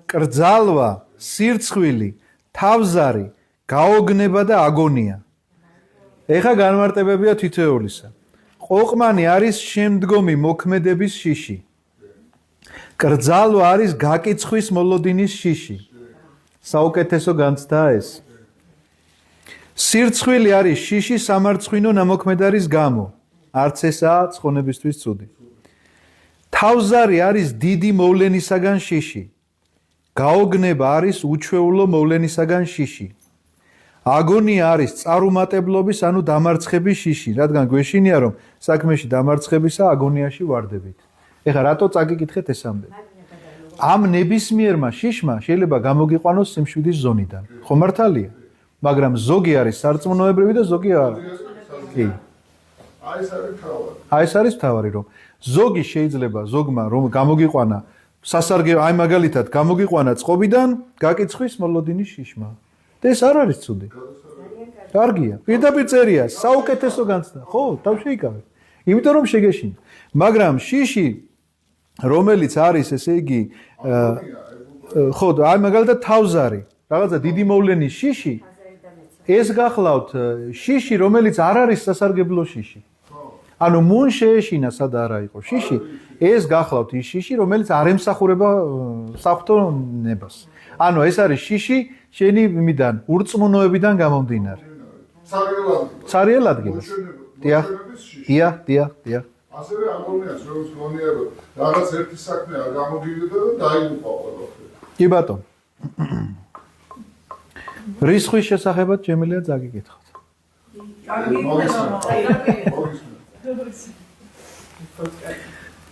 კრძალვა, სირცხვილი, თავზარი, გაოგნება და აგონია. ეხა განმარტებებია თითოეულისა. ყოყმანი არის შემდგომი მოქმედების შიში. კრძალვა არის გაკიცხვის მოლოდინის შიში. საუკეთესო განცდაა ეს. სირცხვილი არის შიში სამარცხვინო ნამოქმედარის გამო. არც ესაა ცხონებისთვის ცუდი. თავზარი არის დიდი მოვლენისაგან შიში. გაოგნება არის უჩვეულო მოვლენისაგან შიში. აგონია არის წარუმატებლობის, ანუ დამარცხების შიში, რადგან გვეშინია, რომ საქმეში დამარცხებისა აგონიაში ვარდებით. ეხლა რატო წაგიკითხეთ ესამდე? ამ ნებისმიერმა შიშმა შეიძლება გამოგიყვანოს სიმშვიდის ზონიდან. ხო მართალია? მაგრამ ზოგი არის სარწმუნოებრივი და ზოგი არ. კი. აი ეს არის თავარი, რომ ზოგი შეიძლება ზოგმა რომ გამოგიყვანა სასარგებლო, აი მაგალითად გამოგიყვანა წყობიდან გაკიცხვის მოლოდინის შიშმა. და ეს არ არის ცუდი. კარგია. პირდაპირ წერია, საუკეთესო განცდა. ხო, თავ შეიკავე. იმიტომ რომ შეგეშინდა. მაგრამ შიში, რომელიც არის, ესე იგი, ხო, აი მაგალითად თავზარი, რაღაცა დიდი მოვლენის შიში, ეს გახლავთ შიში, რომელიც არ არის სასარგებლო შიში. ანუ მუნ შეეშინა, სად არა იყო შიში, ეს გახლავთ ის შიში, რომელიც არ ემსახურება საღვთო ნებას. ანუ ეს არის შიში შენი იმიდან ურწმუნოებიდან გამომდინარე. ცარიელ ადგილას. დიახ. ასევე აგონიას როგორც გონია რომ რაღაც ერთი საქმე არ გამოგივიდა და დაიღუპა ყველაფერი. კი ბატონო. რისხვის შესახებად შემიძლია წაგიკითხოთ.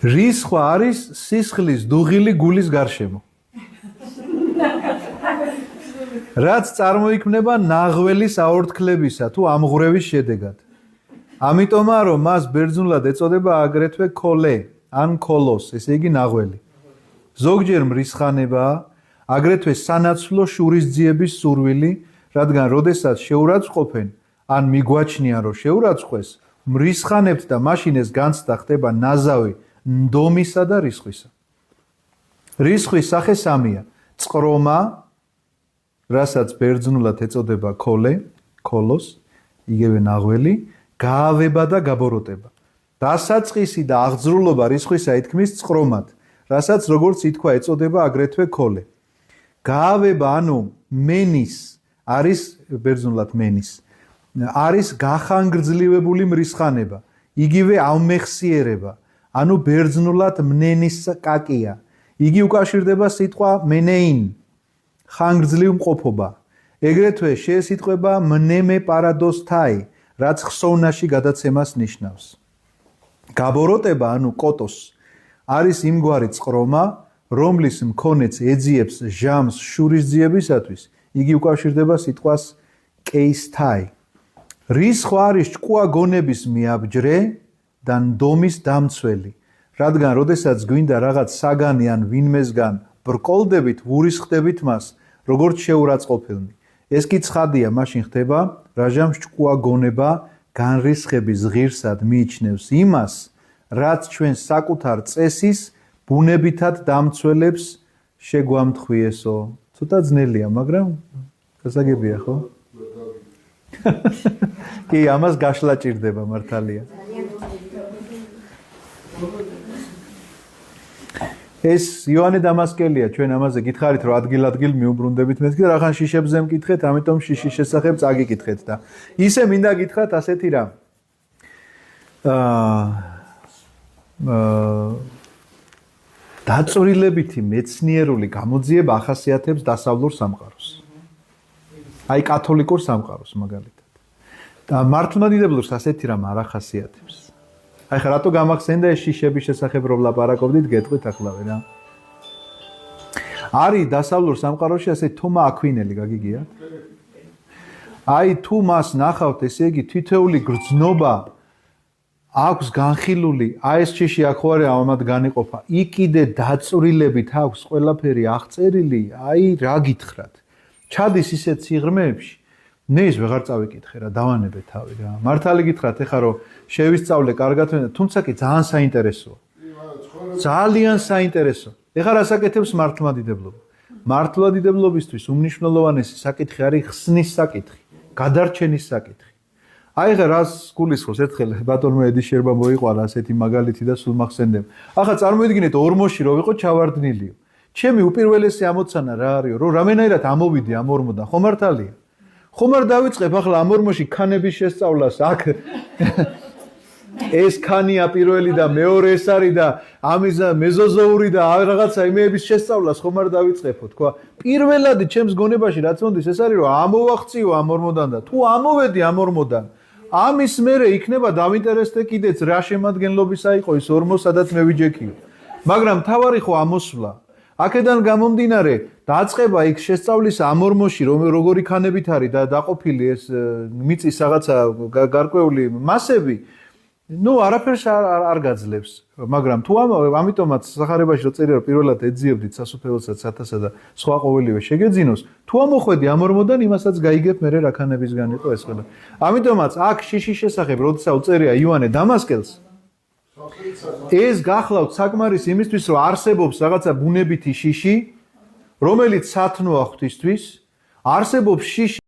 რისხვა არის სისხლის დუღილი გულის გარშემო. რაც წარმოიქმნება ნაღველის აორთქლებისა თუ ამღვრევის შედეგად. ამიტომაა რომ მას ბერძნულად ეწოდება აგრეთვე ქოლე ან ქოლოს, ესე იგი ნაღველი. ზოგჯერ მრისხანებაა, აგრეთვე სანაცვლო შურისძიების სურვილი, რადგან როდესაც შეურაცხყოფენ ან მიგვაჩნია რომ შეურაცხყვეს, მრისხანებთ და მაშინ ეს განცდა ხდება ნაზავი ნდომისა და რისხვისა. რისხვის სახე სამია: წყრომა, რასაც ბერძნულად ეწოდება ქოლე, ქოლოს, იგივე ნაღველი, გაავება და გაბოროტება. დასაწყისი და აღძრულობა რისხვისა ითქმის წყრომად, რასაც როგორც ითქვა ეწოდება აგრეთვე ქოლე. გაავება, ანუ მენის, არის ბერძნულად მენის, არის გახანგრძლივებული მრისხანება, იგივე ამეხსიერება, ანუ ბერძნულად მნენის კაკია. იგი უკავშირდება სიტყვა მენეინ, ხანგრძლივ მყოფობა. ეგრეთვე შეესიტყვება მნემე პარადოსთაი, რაც ხსოვნაში გადაცემას ნიშნავს. გაბოროტება, ანუ კოტოს, არის იმგვარი წყრომა, რომლის მქონეც ეძიებს ჟამს შურისძიებისათვის, იგი უკავშირდება სიტყვას კეისთაი. რისხვა არის ჭკუა გონების მიაბჯრე, და ნდომის დამცველი. რადგან როდესაც გვინდა რაღაც საგანი ან ვინმესგან ბრკოლდებით, ვურისხდებით მას, როგორც შეურაცხყოფილნი. ეს კი ცხადია, მაშინ ხდება, რაჟამ შჭკუა გონება განრისხების ღირსად მიიჩნევს იმას, რაც ჩვენ საკუთარ წესის ბუნებითად დამცველებს შეგვამთხვიესო. ცოტა ძნელია, მაგრამ გასაგებია, ხო? კი, ამას გაშლა ჭირდება მართალია. ეს იოანე დამასკელია, ჩვენ ამაზე გითხარით, რომ ადგილ-ადგილ მიუბრუნდებით მეთქი, რახან შიშებზე მკითხეთ, ამიტომ შიშის შესახებ წაგიკითხეთ და ისე მინდა გითხრათ ასეთი რამ. დაწვრილებითი მეცნიერული გამოძიება ახასიათებს დასავლურ სამყაროს. აი კათოლიკურ სამყაროს მაგალითად. და მართლმადიდებლურს ასეთი რამ არ ახასიათებს. აი ხა რატო გამახსენდა ეს შიშების შესახებ რომ ლაპარაკობდით, გეტყვით ახლავე რა. არის დასავლურ სამყაროში ასე თომა აქვინელი, გაგიგია? აი თუ მას ნახავთ, ესე იგი თითეული გრძნობა აქვს განხილული, აი ეს შიში აქ ხوارე ამათ განიყოფა. იქ კიდე დაწვრილებით აქვს ყველაფერი აღწერილი, აი რა გითხრათ. ჩადის ისეთ სიღრმეებში, ნეის ვეღარ წავიკითხე რა, დავანებე თავი რა. მართალი გითხრათ, ეხლა რომ შევისწავლე კარგად, თუმცა კი ძალიან საინტერესოა. ძალიან საინტერესო. ეხლა რა საკეთებს მართლმადიდებლობა? მართლმადიდებლობისთვის უმნიშვნელოვანესი საკითხი არის ხსნის საკითხი, გადარჩენის საკითხი. აი ხა რას გულისხმობს ერთხელ ბატონმა ედი შერბა მოიყვანა ასეთი მაგალითი და სულ მახსენდება. ახლა წარმოიდგინეთ ორმოში რო ვიყო ჩავარდნილიო. ჩემი უპირველესი ამოცანა რა არისო, რომ რამენაირად ამოვიდი ამ ორმოდან, ხო მართალია? ხომ არ დავიწყებ ახლა ამ ორმოში ქანების შესწავლას, აქ ეს ქანია პირველი და მეორე ეს არის და ამის მეზოზოური და რაღაცა იმეების შესწავლას ხომ არ დავიწყებო, თქვა. პირველადი ჩემს გონებაში რაც მომდის ეს არის რომ ამოვახციო ამ ორმოდან და თუ ამოვედი ამ ორმოდან, ამის მერე იქნება დავინტერესდე კიდეც რა შემადგენლობისა იყო ის ორმო, სადაც მე ვიჯექიო. მაგრამ თავარი ხო ამოსვლა. აქედან გამომდინარე, დაწყება იქ შესწავლის ამ ორმოში, როგორი ქანებით არის და დაყოფილი ეს მიწის რაღაცა გარკვეული მასები, ნუ არაფერს არ გაძლევს, მაგრამ თუ ამიტომაც სახარებაში რო წერია რომ პირველად ეძიებდით სასუფეველსაც სათასა და სხვა ყოველივე შეგეძინოს, თუ ამოხვედი ამ ორმოდან იმასაც გაიგებ მე რა ქანებისგან იყო ეს ყველა. ამიტომაც აქ შიშის შესახებ როდესაც წერია იოანე დამასკელს, ეს გახლავთ საკმარის იმისთვის რომ არსებობს რაღაცა ბუნებითი შიში, რომელიც სათნოა ღვთისთვის, არსებობს შიში